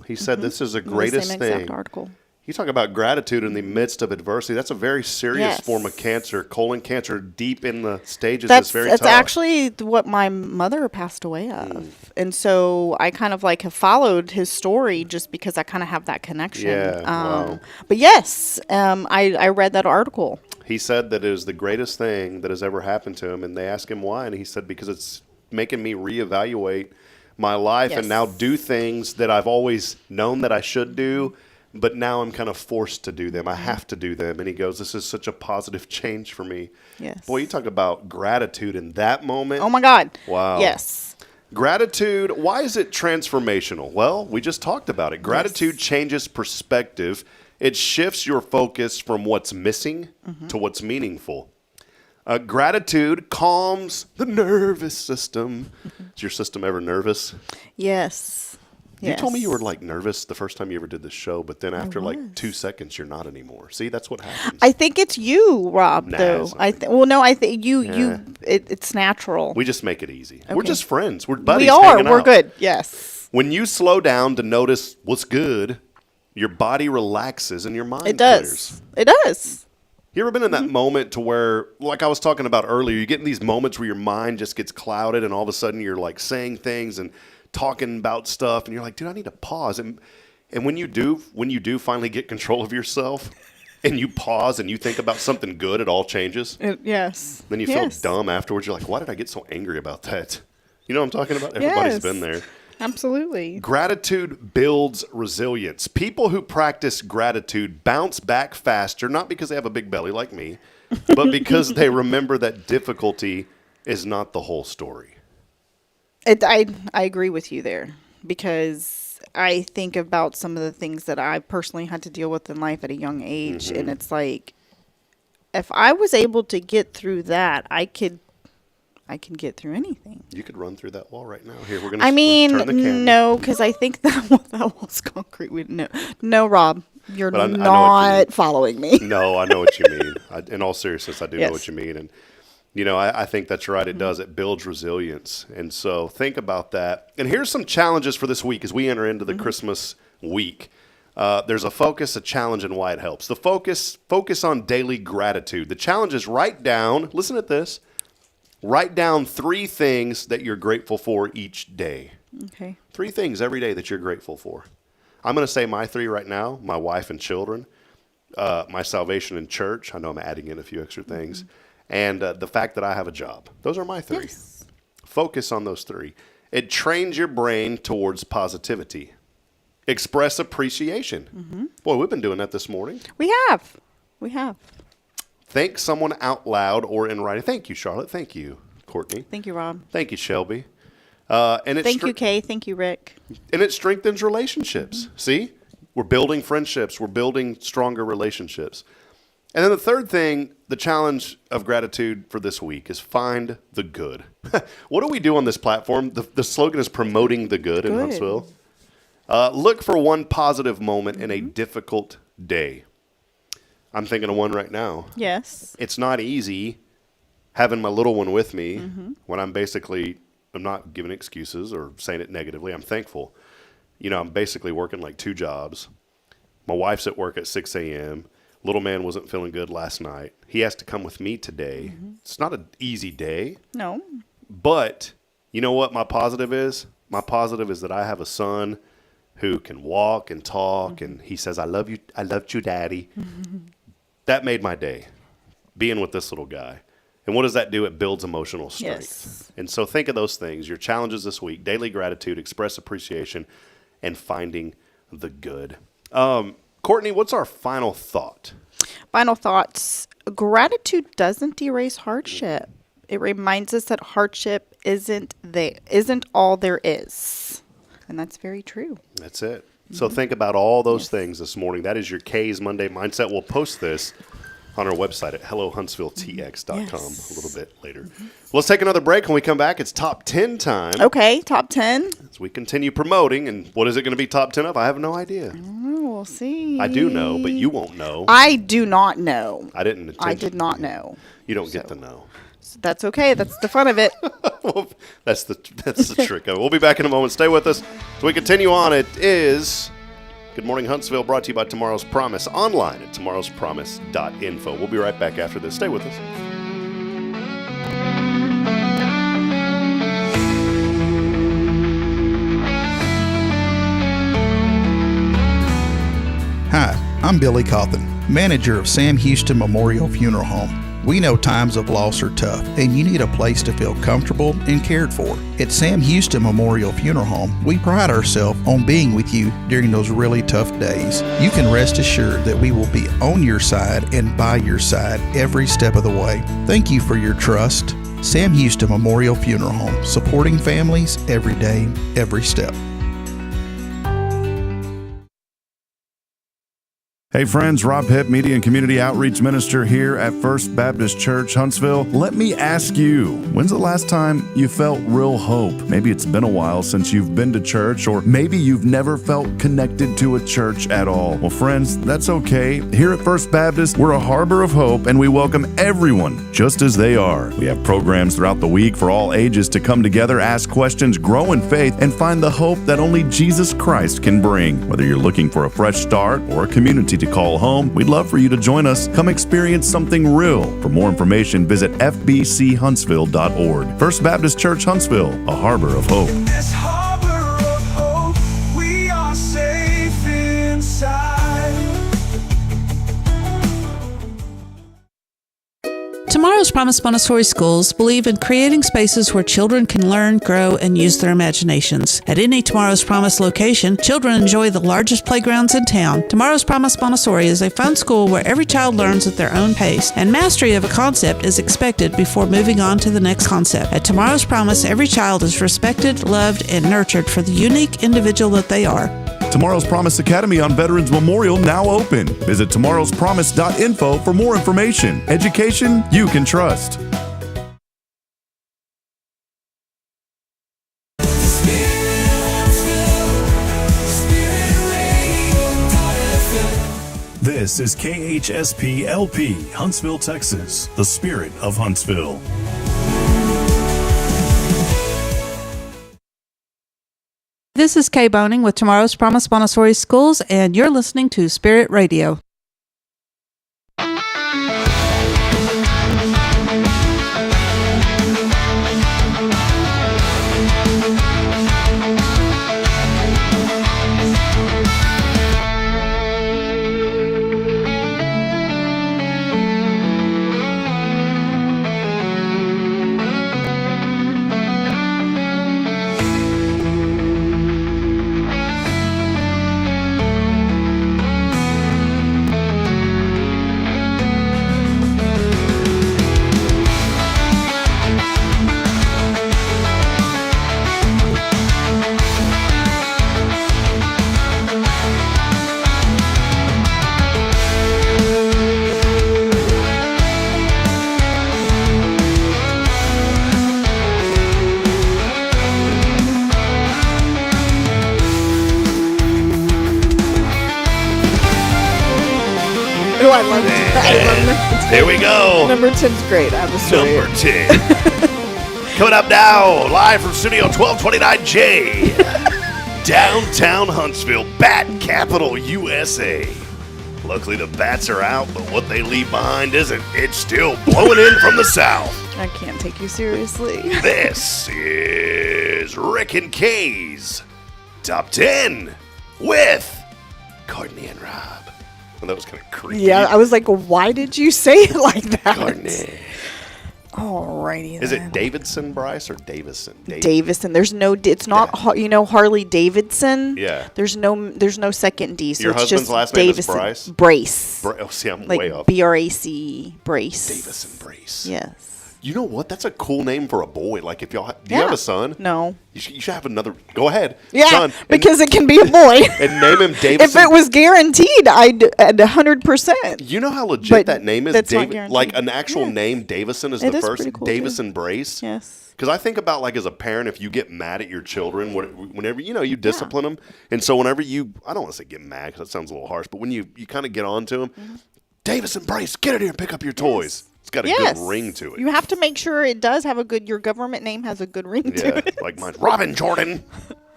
He said, this is the greatest the same thing. exact article. You talk about gratitude in the midst of adversity. That's a very serious form of cancer. Colon cancer, deep in the stages, is very tough. That's actually what my mother passed away of. And so I kind of like have followed his story just because I kind of have that connection. Yeah, wow. But yes, I read that article. He said that it is the greatest thing that has ever happened to him. And they asked him why. And he said, because it's making me reevaluate my life and now do things that I've always known that I should do. But now I'm kind of forced to do them. I have to do them. And he goes, this is such a positive change for me. Yes. Boy, you talk about gratitude in that moment. Oh, my God. Wow. Yes. Gratitude, why is it transformational? Well, we just talked about it. Gratitude changes perspective. It shifts your focus from what's missing to what's meaningful. Gratitude calms the nervous system. Is your system ever nervous? Yes. You told me you were like nervous the first time you ever did this show, but then after like 2 seconds, you're not anymore. See, that's what happens. I think it's you, Rob. Though I think you. It's natural. We just make it easy. Okay. We're just friends. We're buddies. We are. Hanging We're out. good. Yes. When you slow down to notice what's good, your body relaxes and your mind It does. clears. It does. You ever been in that moment to where, like I was talking about earlier, you get in these moments where your mind just gets clouded and all of a sudden you're like saying things and talking about stuff and you're like, dude, I need to pause. And when you do finally get control of yourself and you pause and you think about something good, it all changes. Yes. Then you feel dumb afterwards. You're like, why did I get so angry about that? You know what I'm talking about? Everybody's been there. Absolutely. Gratitude builds resilience. People who practice gratitude bounce back faster, not because they have a big belly like me, but because they remember that difficulty is not the whole story. I agree with you there, because I think about some of the things that I personally had to deal with in life at a young age, and it's like, if I was able to get through that, I can get through anything. You could run through that wall right now. Here, we're gonna. turn the camera. No, because I think that wall's concrete. No, Rob, you're But I know what you not mean. following me. No, I know what you mean. In all seriousness, I do know Yes. what you mean. And, I think that's right. It does. It builds resilience. And so think about that. And here's some challenges for this week as we enter into the Christmas week. There's a focus, a challenge, and why it helps. The focus on daily gratitude. The challenge is write down this. Write down 3 things that you're grateful for each day. Okay. 3 things every day that you're grateful for. I'm going to say my 3 right now: my wife and children, my salvation in church. I know I'm adding in a few extra things. And the fact that I have a job. Those are my 3. Yes. Focus on those 3. It trains your brain towards positivity. Express appreciation. Boy, we've been doing that this morning. We have. Thank someone out loud or in writing. Thank you, Charlotte. Thank you, Courtney. Thank you, Rob. Thank you, Shelby. Thank you, Kay. Thank you, Rick. And it strengthens relationships. See? We're building friendships. We're building stronger relationships. And then the third thing, the challenge of gratitude for this week, is find the good. What do we do on this platform? The slogan is promoting the good in Huntsville. Look for one positive moment in a difficult day. I'm thinking of one right now. Yes. It's not easy having my little one with me when I'm not giving excuses or saying it negatively. I'm thankful. I'm basically working like 2 jobs. My wife's at work at 6 a.m. Little man wasn't feeling good last night. He has to come with me today. It's not an easy day. No. But you know what my positive is? My positive is that I have a son who can walk and talk, and he says, I love you, Daddy. That made my day, being with this little guy. And what does that do? It builds emotional strength. Yes. And so think of those things, your challenges this week: daily gratitude, express appreciation, and finding the good. Courtney, what's our final thought? Final thoughts. Gratitude doesn't erase hardship. It reminds us that hardship isn't all there is. And that's very true. That's it. So think about all those things this morning. That is your K's Monday Mindset. We'll post this on our website at hellohuntsvilletx.com a little bit later. Let's take another break. When we come back, it's top 10 time. Okay, top 10. As we continue promoting. And what is it going to be top 10 of? I have no idea. We'll see. I do know, but you won't know. I do not know. I didn't. I did not know. You don't get to know. So that's okay. That's the fun of it. Well, that's the trick of it. We'll be back in a moment. Stay with us. As we continue on, it is Good Morning Huntsville, brought to you by Tomorrow's Promise, online at tomorrowspromise.info. We'll be right back after this. Stay with us. Hi, I'm Billy Cawthon, manager of Sam Houston Memorial Funeral Home. We know times of loss are tough, and you need a place to feel comfortable and cared for. At Sam Houston Memorial Funeral Home, we pride ourselves on being with you during those really tough days. You can rest assured that we will be on your side and by your side every step of the way. Thank you for your trust. Sam Houston Memorial Funeral Home, supporting families every day, every step. Hey friends, Rob Hipp, Media and Community Outreach Minister here at First Baptist Church, Huntsville. Let me ask you, when's the last time you felt real hope? Maybe it's been a while since you've been to church, or maybe you've never felt connected to a church at all. Well, friends, that's okay. Here at First Baptist, we're a harbor of hope, and we welcome everyone just as they are. We have programs throughout the week for all ages to come together, ask questions, grow in faith, and find the hope that only Jesus Christ can bring. Whether you're looking for a fresh start or a community to call home, we'd love for you to join us. Come experience something real. For more information, visit fbchuntsville.org. First Baptist Church Huntsville, a harbor of hope. This harbor of hope, we are safe inside. Tomorrow's Promise Montessori schools believe in creating spaces where children can learn, grow, and use their imaginations. At any Tomorrow's Promise location, children enjoy the largest playgrounds in town. Tomorrow's Promise Montessori is a fun school where every child learns at their own pace, and mastery of a concept is expected before moving on to the next concept. At Tomorrow's Promise, every child is respected, loved, and nurtured for the unique individual that they are. Tomorrow's Promise Academy on Veterans Memorial now open. Visit tomorrowspromise.info for more information. Education you can trust. This is KHSP LP, Huntsville, Texas, the spirit of Huntsville. This is Kay Boning with Tomorrow's Promise Montessori Schools, and you're listening to Spirit Radio. Oh, I love it. I love number 10. Here we go. Number 10's great. I'm sorry. Number 10. Coming up now, live from Studio 1229J. Downtown Huntsville, Bat Capital, USA. Luckily, the bats are out, but what they leave behind isn't. It's still blowing in from the south. I can't take you seriously. This is Rick and Kay's Top 10 with Courtney and Rob. Well, that was kind of creepy. Yeah, I was like, why did you say it like that? Courtney. Alrighty then. Is it Davidson Bryce or Davison? Davison. There's no. It's not. Harley Davidson. Yeah. There's no second D. So Your it's husband's just last name is Davison. Bryce? Brace. Oh, see, I'm Like way up. BRAC. Brace. Davison Brace. Yes. You know what? That's a cool name for a boy. Like if y'all, do you have a son? No. You should have another. Go ahead. Yeah, son, because it can be a boy. and name him Davison. If it was guaranteed, I'd at 100%. You know how legit But that name is? that's not guaranteed. Like an actual name, Davison is It the is first. pretty cool, Davison Brace. Yes. Because I think about like as a parent, if you get mad at your children, whenever you discipline them, and so whenever I don't want to say get mad because that sounds a little harsh, but when you kind of get on to them, Mm-hmm. Davison Brace, get in here and pick up your toys. It's got a good ring to it. You have to make sure it does have your government name has a good ring to it. Like mine, Robin Jordan.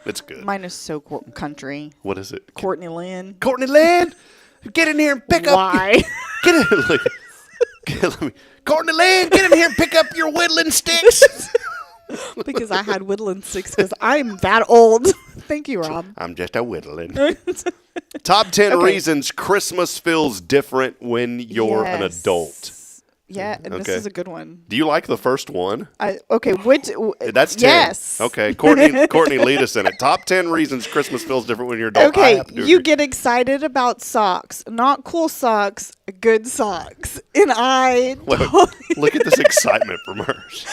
It's good. Mine is so country. What is it? Courtney Lynn. Courtney Lynn, get in here and pick up. Why? Get in. Courtney Lynn, get in here and pick up your whittling sticks. Because I had whittling sticks because I'm that old. Thank you, Rob. I'm just a whittling. Top 10 reasons Christmas feels different when you're an adult. Yeah, and this is a good one. Do you like the first one? That's 10. Yes. Okay, Courtney, lead us in it. Top 10 reasons Christmas feels different when you're an adult. Okay, you get excited about socks. Not cool socks, good socks. And look at this excitement from hers.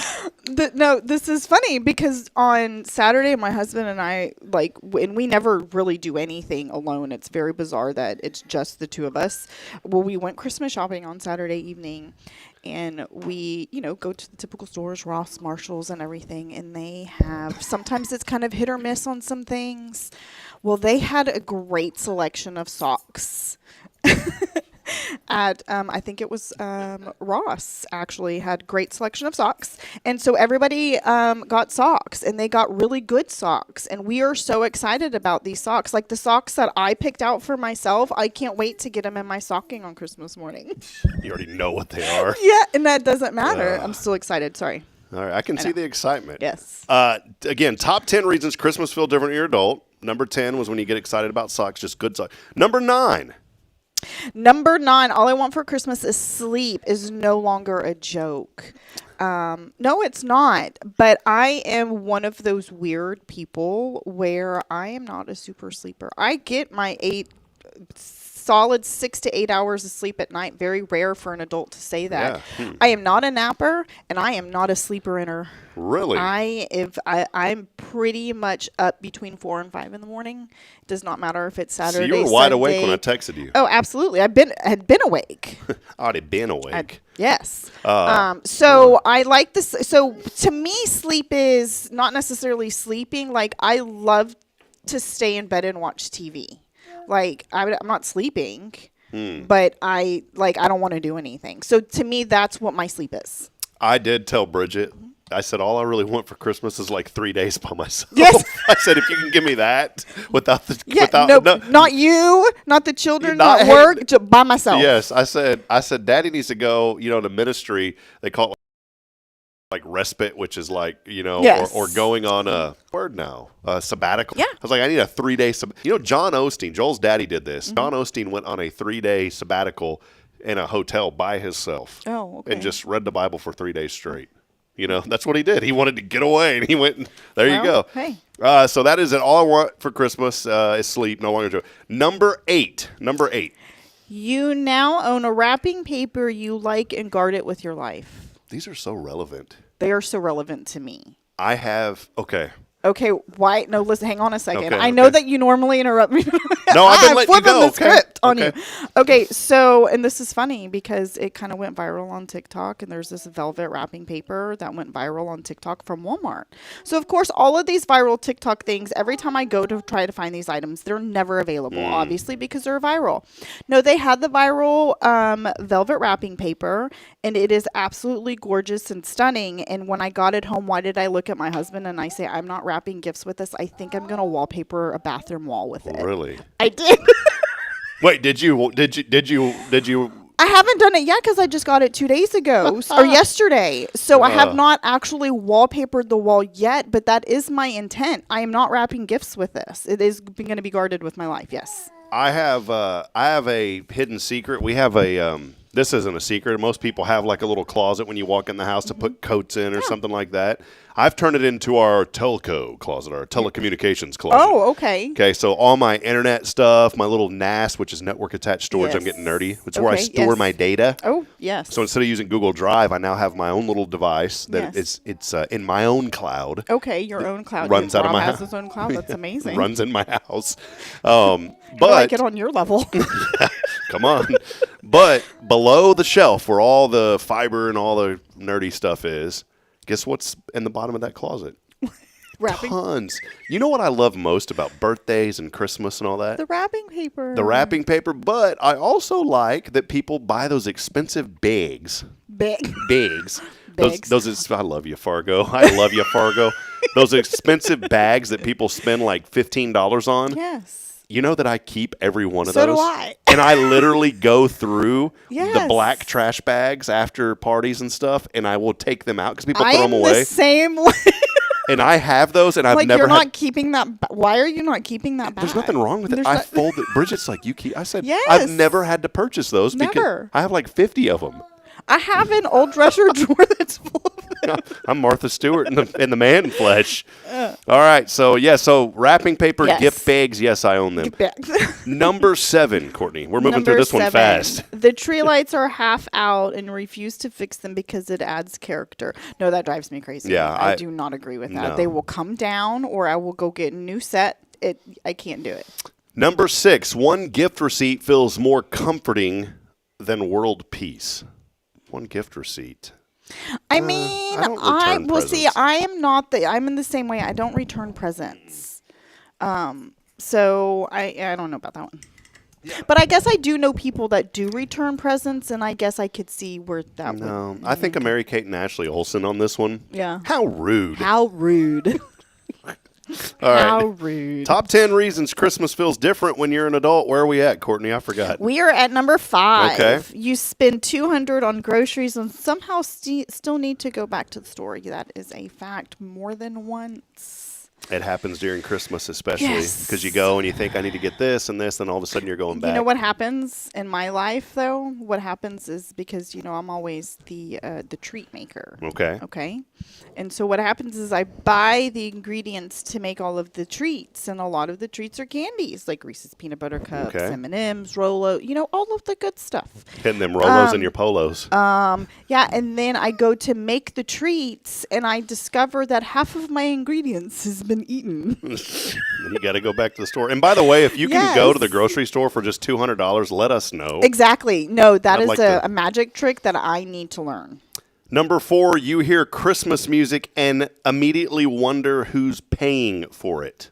No, this is funny because on Saturday, my husband and I, and we never really do anything alone. It's very bizarre that it's just the two of us. Well, we went Christmas shopping on Saturday evening, and we, go to the typical stores, Ross, Marshalls, and everything, and they have, sometimes it's kind of hit or miss on some things. Well, they had a great selection of socks. At I think it was Ross actually had great selection of socks, and so everybody got socks, and they got really good socks, and we are so excited about these socks. Like the socks that I picked out for myself, I can't wait to get them in my stocking on Christmas morning. You already know what they are. Yeah, and that doesn't matter. I'm still excited. Sorry. All right, I can see the excitement. Yes. Again, top 10 reasons Christmas feels different when you're an adult. Number 10 was when you get excited about socks, just good socks. Number 9, all I want for Christmas is sleep is no longer a joke. No, it's not. But I am one of those weird people where I am not a super sleeper. I get my solid 6 to 8 hours of sleep at night. Very rare for an adult to say that. Yeah. I am not a napper, and I am not a sleeper-inner. Really? I'm pretty much up between 4 and 5 in the morning. It does not matter if it's Saturday, So you were wide awake when I texted you. Oh, absolutely. Had been awake. Already been awake. Yes. So I like this. So to me, sleep is not necessarily sleeping. Like I love to stay in bed and watch TV. Like I'm not sleeping, but I don't want to do anything. So to me, that's what my sleep is. I did tell Bridget. I said all I really want for Christmas is like 3 days by myself. Yes. I said if you can give me that without the not you, not the children, not work, just by myself. Yes, I said Daddy needs to go. To ministry. They call it like respite, which is like yes. or going on a sabbatical. Yeah. I was like, I need a 3 day. John Osteen, Joel's daddy did this. Mm-hmm. John Osteen went on a 3 day sabbatical in a hotel by himself. Oh, okay. And just read the Bible for 3 days straight. That's what he did. He wanted to get away, and he went. And there you go. Hey. So that is it. All I want for Christmas is sleep. No longer joy. Number 8. You now own a wrapping paper you like and guard it with your life. These are so relevant. They are so relevant to me. I have okay. Okay, why? No, listen. Hang on a second. Okay, I know that you normally interrupt me. No, I've been letting you go. The okay? script. on Okay. you. Okay, so, and this is funny because it kind of went viral on TikTok, and there's this velvet wrapping paper that went viral on TikTok from Walmart. So, of course, all of these viral TikTok things, every time I go to try to find these items, they're never available, obviously, because they're viral. No, they had the viral velvet wrapping paper, and it is absolutely gorgeous and stunning. And when I got it home, why did I look at my husband and I say, I'm not wrapping gifts with this. I think I'm going to wallpaper a bathroom wall with it. Really? I did. Wait, did you? I haven't done it yet because I just got it 2 days ago or yesterday. So I have not actually wallpapered the wall yet, but that is my intent. I am not wrapping gifts with this. It is going to be guarded with my life. Yes. I have a hidden secret. We have a this isn't a secret. Most people have like a little closet when you walk in the house to put coats in or something like that. I've turned it into our telco closet, our telecommunications closet. Oh, okay. Okay, so all my internet stuff, my little NAS, which is network attached storage, I'm Yes. getting nerdy. It's where I Okay, store yes. my data. Oh, yes. So instead of using Google Drive, I now have my own little device that Yes. it's in my own cloud. Okay, your own cloud. Runs out of Rob my has house. his own cloud. That's amazing. Runs in my house. How do I But get on your level? come on. But below the shelf where all the fiber and all the nerdy stuff is, guess what's in the bottom of that closet? Wrapping. Tons. You know what I love most about birthdays and Christmas and all that? The wrapping paper. The wrapping paper, but I also like that people buy those expensive bags. Big. Bags. Bags. Those is, I love you, Fargo. I love you, Fargo. Those expensive bags that people spend like $15 on. Yes. You know that I keep every one of So those? do I. And I literally go through the Yes. black trash bags after parties and stuff, and I will take them out because people I throw am them away. the same way. And I have those, and I've Like, never you're had. not keeping that. Why are you not keeping that back? There's nothing wrong with it. There's I not- fold it. Bridget's like, you keep. I said, Yes. I've never had to purchase those because Never. I have like 50 of them. I have an old dresser drawer that's full of them. I'm Martha Stewart in the man flesh. All right, so wrapping paper, Yes. gift bags. Yes, I own them. Bags. Number 7, Courtney. We're moving through Number this one 7. fast. The tree lights are half out and refuse to fix them because it adds character. No, that drives me crazy. Yeah, I I do not agree with that. no. They will come down, or I will go get a new set. I can't do it. Number 6, one gift receipt feels more comforting than world peace. One gift receipt. I mean, I don't return presents. I'm in the same way. I don't return presents. So I don't know about that one. But I guess I do know people that do return presents, and I guess I could see where that would. No, I think of Mary Kate and Ashley Olsen on this one. Yeah. How rude. How rude. All right. How rude. Top 10 reasons Christmas feels different when you're an adult. Where are we at, Courtney? I forgot. We are at number 5. Okay. You spend $200 on groceries and somehow still need to go back to the store. That is a fact more than once. It happens during Christmas especially Yes. because you go and you think I need to get this and this, and all of a sudden you're going back. You know what happens in my life, though? What happens is because, I'm always the treat maker. Okay. Okay. And so what happens is I buy the ingredients to make all of the treats, and a lot of the treats are candies, like Reese's Peanut Butter Cups, Okay. M&M's, Rolo, all of the good stuff. Hitting them Rolos in your polos. Yeah, and then I go to make the treats, and I discover that half of my ingredients has been eaten. Then you got to go back to the store. And by the way, if you can go to the Yes. grocery store for just $200, let us know. Exactly. No, that I'd is like a to- magic trick that I need to learn. Number 4, you hear Christmas music and immediately wonder who's paying for it.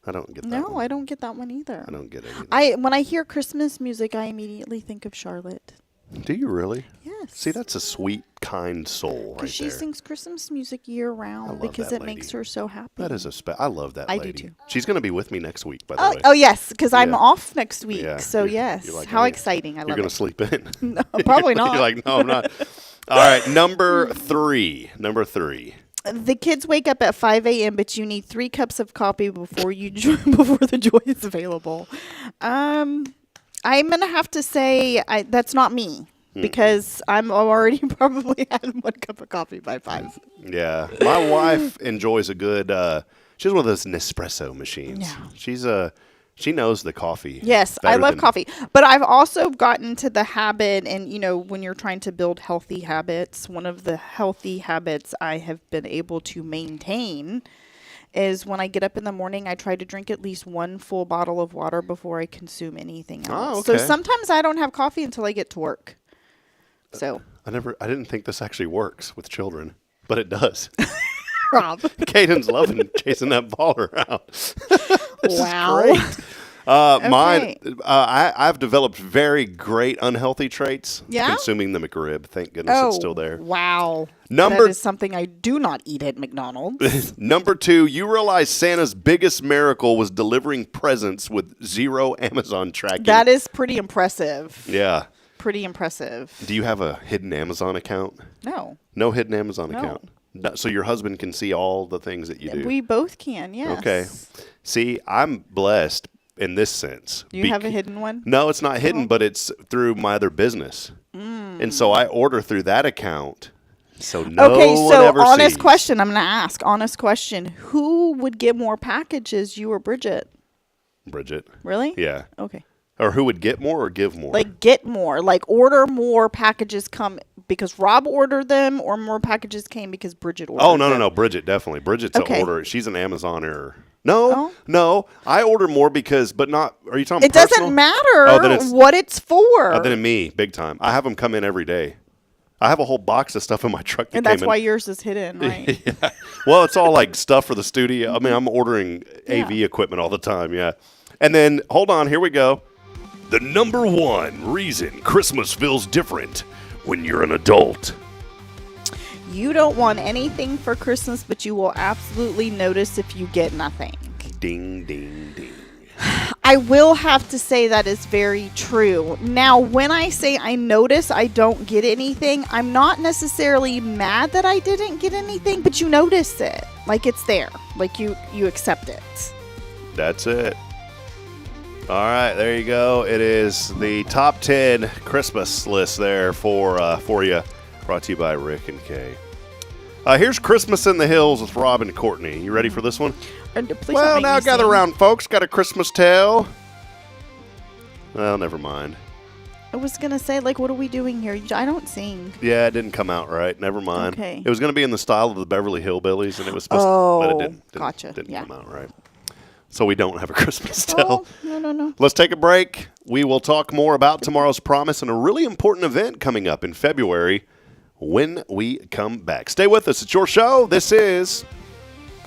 I don't get that No, one. I don't get that one either. I don't get it either. When I hear Christmas music, I immediately think of Charlotte. Do you really? Yes. See, that's a sweet, kind soul right Because she there. sings Christmas music year round love because that it makes lady. her so happy. That is I love that I do lady. too. She's going to be with me next week, by the way. Oh yes, because I'm Yeah. off next week. Yeah, So you're- yes, you're like, how hey, exciting! I You're love going it. to sleep in. No, probably not. You're like, no, I'm not. All right, number 3. Number 3. The kids wake up at 5 a.m., but you need 3 cups of coffee before before the joy is available. I'm gonna have to say that's not me because I'm already probably had 1 cup of coffee by 5. Yeah, my wife enjoys a good. She's one of those Nespresso machines. Yeah. She knows the coffee. Yes, I better love than- coffee, but I've also gotten to the habit, and when you're trying to build healthy habits, one of the healthy habits I have been able to maintain is when I get up in the morning, I try to drink at least one full bottle of water before I consume anything else. okay. So sometimes I don't have coffee until I get to work. So I didn't think this actually works with children, but it does. Rob. Caden's loving chasing that ball around. This Wow. is great. Mine, Okay. I've developed very great unhealthy traits. Yeah? Consuming the McRib. Thank goodness it's still there. Wow. Number- That is something I do not eat at McDonald's. Number 2, you realize Santa's biggest miracle was delivering presents with 0 Amazon tracking. That is pretty impressive. Yeah. Pretty impressive. Do you have a hidden Amazon account? No. No hidden Amazon No. account. No, so your husband can see all the things that you do. We both can, yes. Okay. See, I'm blessed in this sense. You have a hidden one? No, it's not hidden, but it's through my other business. And so I order through that account. So no Okay, one so ever honest sees. question. I'm going to ask. Honest question. Who would get more packages, you or Bridget? Bridget. Really? Yeah. Okay. Or who would get more or give more? Like get more. Like order more packages come because Rob ordered them or more packages came because Bridget ordered oh, no, them? no. Bridget, definitely. Bridget's Okay. an order. She's an Amazoner. No, Oh. no. I order more because, but not, are you talking It personal? doesn't matter Oh, then it's- what it's for. Oh, then me, big time. I have them come in every day. I have a whole box of stuff in my truck that and that's came why in. yours is hidden, right? Yeah. Well, it's all like stuff for the studio. I mean, I'm ordering AV Yeah. equipment all the time, yeah. And then, hold on, here we go. The number 1 reason Christmas feels different when you're an adult. You don't want anything for Christmas, but you will absolutely notice if you get nothing. Ding, ding, ding. I will have to say that is very true. Now, when I say I notice I don't get anything, I'm not necessarily mad that I didn't get anything, but you notice it. Like it's there. Like you accept it. That's it. All right, there you go. It is the top 10 Christmas list there for you. Brought to you by Rick and Kay. Here's Christmas in the Hills with Rob and Courtney. You ready for this one? Please Well, don't make now me gather sing. around, folks. Got a Christmas tale. Well, never mind. I was going to say, like, what are we doing here? I don't sing. Yeah, it didn't come out right. Never mind. Okay. It was going to be in the style of the Beverly Hillbillies, and it was supposed to, but it didn't gotcha. Didn't Yeah. come out right. So we don't have a Christmas tale. Oh, no. Let's take a break. We will talk more about tomorrow's promise and a really important event coming up in February when we come back. Stay with us. It's your show. This is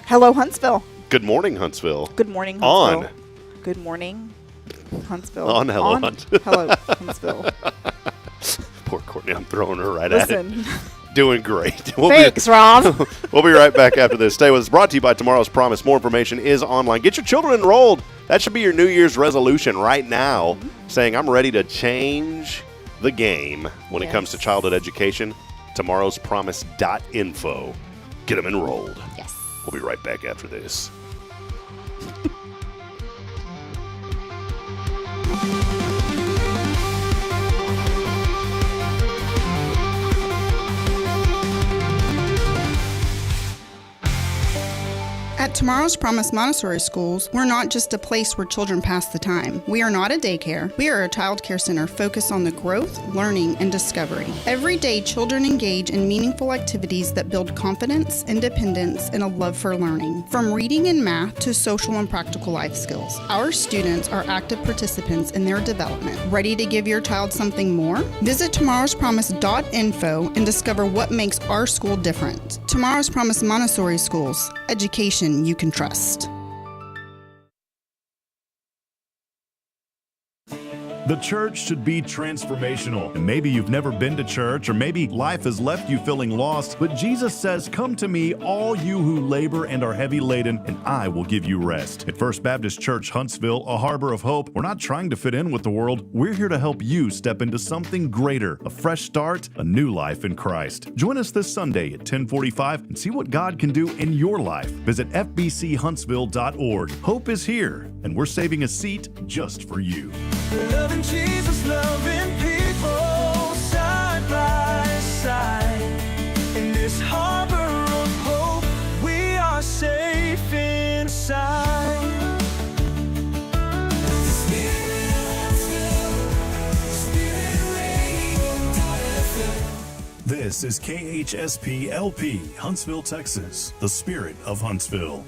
Hello, Huntsville. Good Morning Huntsville. Good morning, On. Huntsville. Good morning, Huntsville. On Hello Huntsville. Hello, Huntsville. Poor Courtney. I'm throwing her right at it. Listen. Doing great. Thanks, Rob. We'll be right back after this. Stay with us. Brought to you by Tomorrow's Promise. More information is online. Get your children enrolled. That should be your New Year's resolution right now, saying I'm ready to change the game when it comes to childhood education. Tomorrowspromise.info. Get them enrolled. Yes. We'll be right back after this. At Tomorrow's Promise Montessori Schools, we're not just a place where children pass the time. We are not a daycare. We are a child care center focused on the growth, learning, and discovery. Every day, children engage in meaningful activities that build confidence, independence, and a love for learning. From reading and math to social and practical life skills, our students are active participants in their development. Ready to give your child something more? Visit tomorrowspromise.info and discover what makes our school different. Tomorrow's Promise Montessori Schools. Education you can trust. The church should be transformational. And maybe you've never been to church, or maybe life has left you feeling lost, but Jesus says, "Come to me, all you who labor and are heavy laden, and I will give you rest." At First Baptist Church, Huntsville, a harbor of hope, we're not trying to fit in with the world. We're here to help you step into something greater, a fresh start, a new life in Christ. Join us this Sunday at 10:45 and see what God can do in your life. Visit fbchuntsville.org. Hope is here, and we're saving a seat just for you. Loving Jesus, loving people side by side. In this harbor of hope, we are safe inside. This is KHSP LP, Huntsville, Texas, the spirit of Huntsville.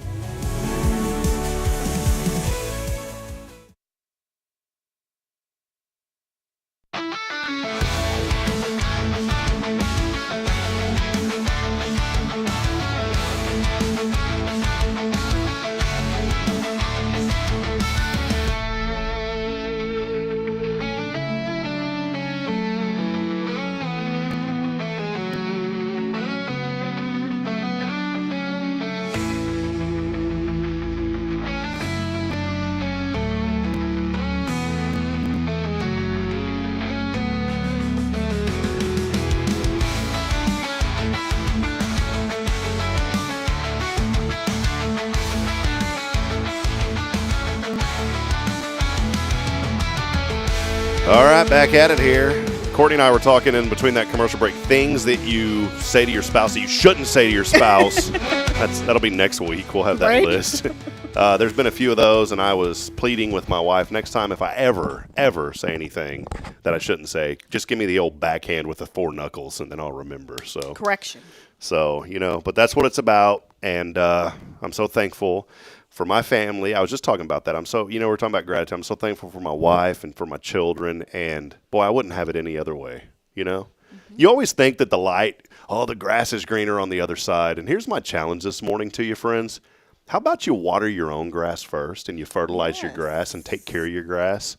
All right, back at it here. Courtney and I were talking in between that commercial break. Things that you say to your spouse that you shouldn't say to your spouse. That'll be next week. We'll have that list. There's been a few of those, and I was pleading with my wife, next time if I ever say anything that I shouldn't say, just give me the old backhand with the 4 knuckles, and then I'll remember. So Correction. So, but that's what it's about, and I'm so thankful for my family. I was just talking about that. I'm so, we're talking about gratitude. I'm so thankful for my wife and for my children, and boy, I wouldn't have it any other way, You always think that the grass is greener on the other side, and here's my challenge this morning to you, friends. How about you water your own grass first, and you fertilize your grass and take care of your grass?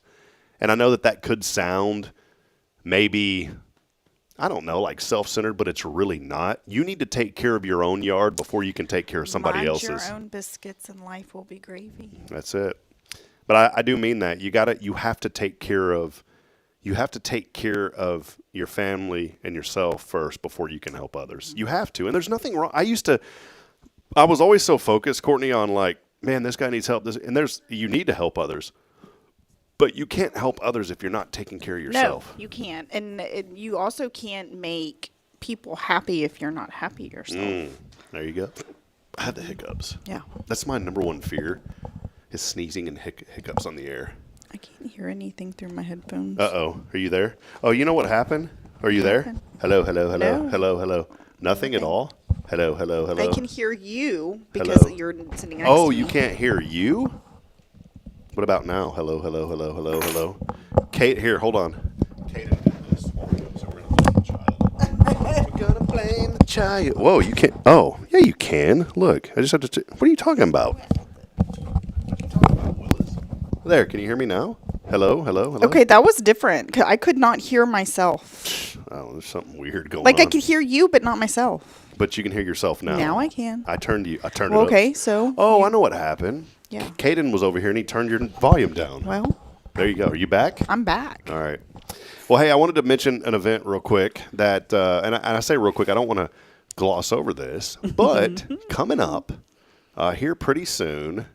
And I know that could sound maybe, I don't know, like self-centered, but it's really not. You need to take care of your own yard before you can take care of somebody else's. Mind your own biscuits and life will be gravy. That's it. But I do mean that. You have to take care of your family and yourself first before you can help others. You have to. And there's nothing wrong. I was always so focused, Courtney, on like, man, this guy needs help. You need to help others. But you can't help others if you're not taking care of yourself. No, you can't. And you also can't make people happy if you're not happy yourself. There you go. I had the hiccups. Yeah. That's my number one fear, is sneezing and hiccups on the air. I can't hear anything through my headphones. Uh-oh. Are you there? Oh, you know what happened? Are you there? Hello, hello, hello, hello, hello. Nothing at all? Hello, hello, hello. I can hear you because you're sitting next to me. Oh, you can't hear you? What about now? Hello, hello, hello, hello, hello. Kate, here, hold on. Kate, so we're going to blame the child. Whoa, you can't. Oh, yeah, you can. Look, I just have to. What are you talking about? There, can you hear me now? Hello, hello, hello. Okay, that was different. I could not hear myself. Oh, there's something weird going on. Like I could hear you, but not myself. But you can hear yourself now. Now I can. I turned it up. Okay, so. Oh, I know what happened. Yeah. Caden was over here, and he turned your volume down. Well. There you go. Are you back? I'm back. All right. Well, hey, I wanted to mention an event real quick that, and I say real quick, I don't want to gloss over this, but coming up here pretty soon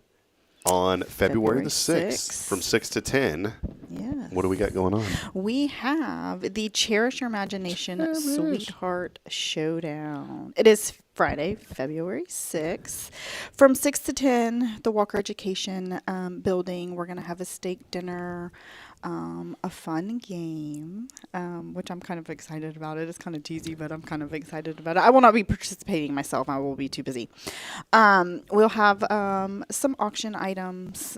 on February the 6th from 6 to 10. Yes. What do we got going on? We have the Cherish Your Imagination Sweetheart Showdown. It is Friday, February 6th. From 6 to 10, the Walker Education building. We're going to have a steak dinner, a fun game, which I'm kind of excited about. It is kind of cheesy, but I'm kind of excited about it. I will not be participating myself. I will be too busy. We'll have some auction items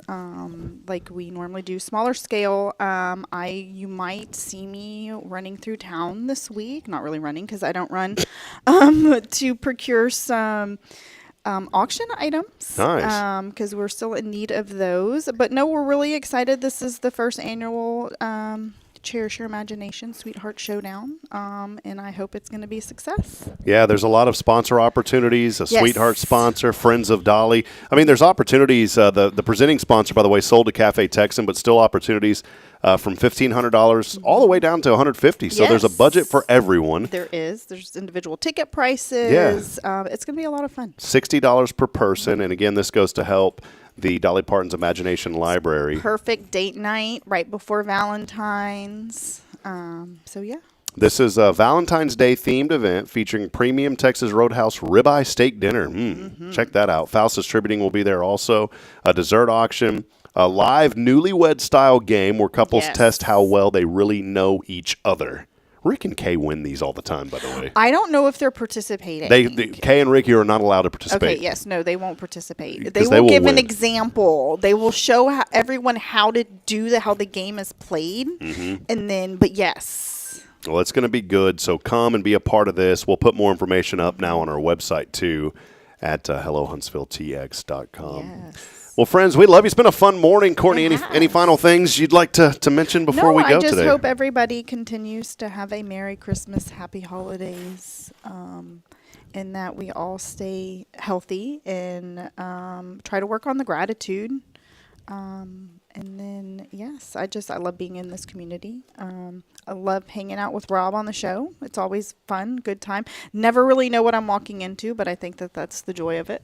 like we normally do, smaller scale. You might see me running through town this week. Not really running because I don't run, to procure some auction items. Nice. Because we're still in need of those. But no, we're really excited. This is the first annual Cherish Your Imagination Sweetheart Showdown. And I hope it's going to be a success. Yeah, there's a lot of sponsor opportunities, a Yes. Sweetheart sponsor, Friends of Dolly. I mean, there's opportunities. The presenting sponsor, by the way, sold to Cafe Texan, but still opportunities from $1,500 all the way down to $150. So there's a budget for everyone. There is. There's individual ticket prices. Yeah. It's going to be a lot of fun. $60 per person. And again, this goes to help the Dolly Parton's Imagination Library. Perfect date night right before Valentine's. So, yeah. This is a Valentine's Day themed event featuring premium Texas Roadhouse ribeye steak dinner. Check that out. Faust Distributing will be there also. A dessert auction. A live newlywed style game where couples test how well they really know each other. Rick and Kay win these all the time, by the way. I don't know if they're participating. Kay and Ricky are not allowed to participate. Okay, yes, no, they won't participate. They will will give an win. example. They will show everyone how to do how the game is played, and then, but yes. Well, it's going to be good, so come and be a part of this. We'll put more information up now on our website, too, at hellohuntsvilletx.com. Yes. Well, friends, we love you. It's been a fun morning. Courtney, any final things you'd like to mention before we go I just today? hope everybody continues to have a Merry Christmas, Happy Holidays, and that we all stay healthy and try to work on the gratitude. And then, yes, I love being in this community. I love hanging out with Rob on the show. It's always fun, good time. Never really know what I'm walking into, but I think that's the joy of it.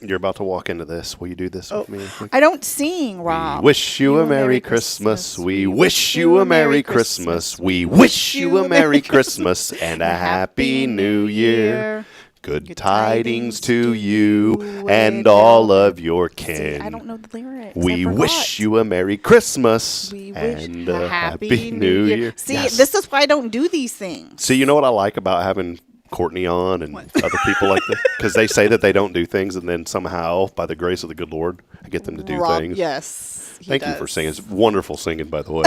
You're about to walk into this. Will you do this with me? I don't sing, Rob. We wish you a Merry Christmas. We wish you a Merry Christmas. We wish you a Merry Christmas and a Happy New Year. Good tidings to you and all of your kin. I don't know the lyrics. We wish you a Merry Christmas and a Happy New Year. See, this is why I don't do these things. See, you know what I like about having Courtney on and other people like that? Because they say that they don't do things, and then somehow, by the grace of the good Lord, I get them to do things. Yes. Thank you for singing. It's wonderful singing, by the way.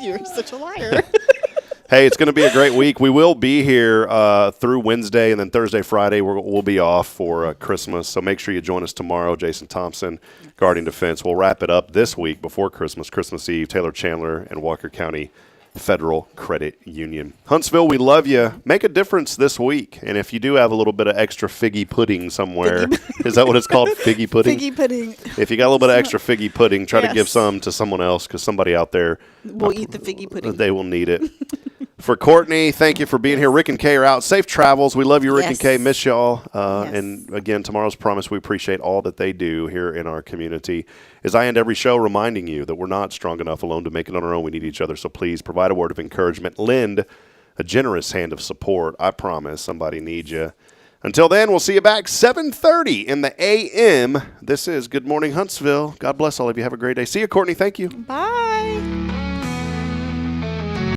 You're such a liar. Hey, it's going to be a great week. We will be here through Wednesday, and then Thursday, Friday, we'll be off for Christmas. So make sure you join us tomorrow. Jason Thompson, Guardian Defense. We'll wrap it up this week before Christmas Eve. Taylor Chandler and Walker County Federal Credit Union. Huntsville, we love you. Make a difference this week. And if you do have a little bit of extra figgy pudding somewhere, is that what it's called? Figgy pudding? Figgy pudding. If you got a little bit of extra figgy pudding, try to give some to someone else, because somebody out there will eat the figgy pudding. They will need it. For Courtney, thank you for being here. Rick and Kay are out. Safe travels. We love you, Rick and Kay. Miss y'all. And again, tomorrow's promise, we appreciate all that they do here in our community. As I end every show, reminding you that we're not strong enough alone to make it on our own. We need each other. So please provide a word of encouragement. Lend a generous hand of support. I promise somebody needs you. Until then, we'll see you back 7:30 in the a.m. This is Good Morning Huntsville. God bless all of you. Have a great day. See you, Courtney. Thank you. Bye.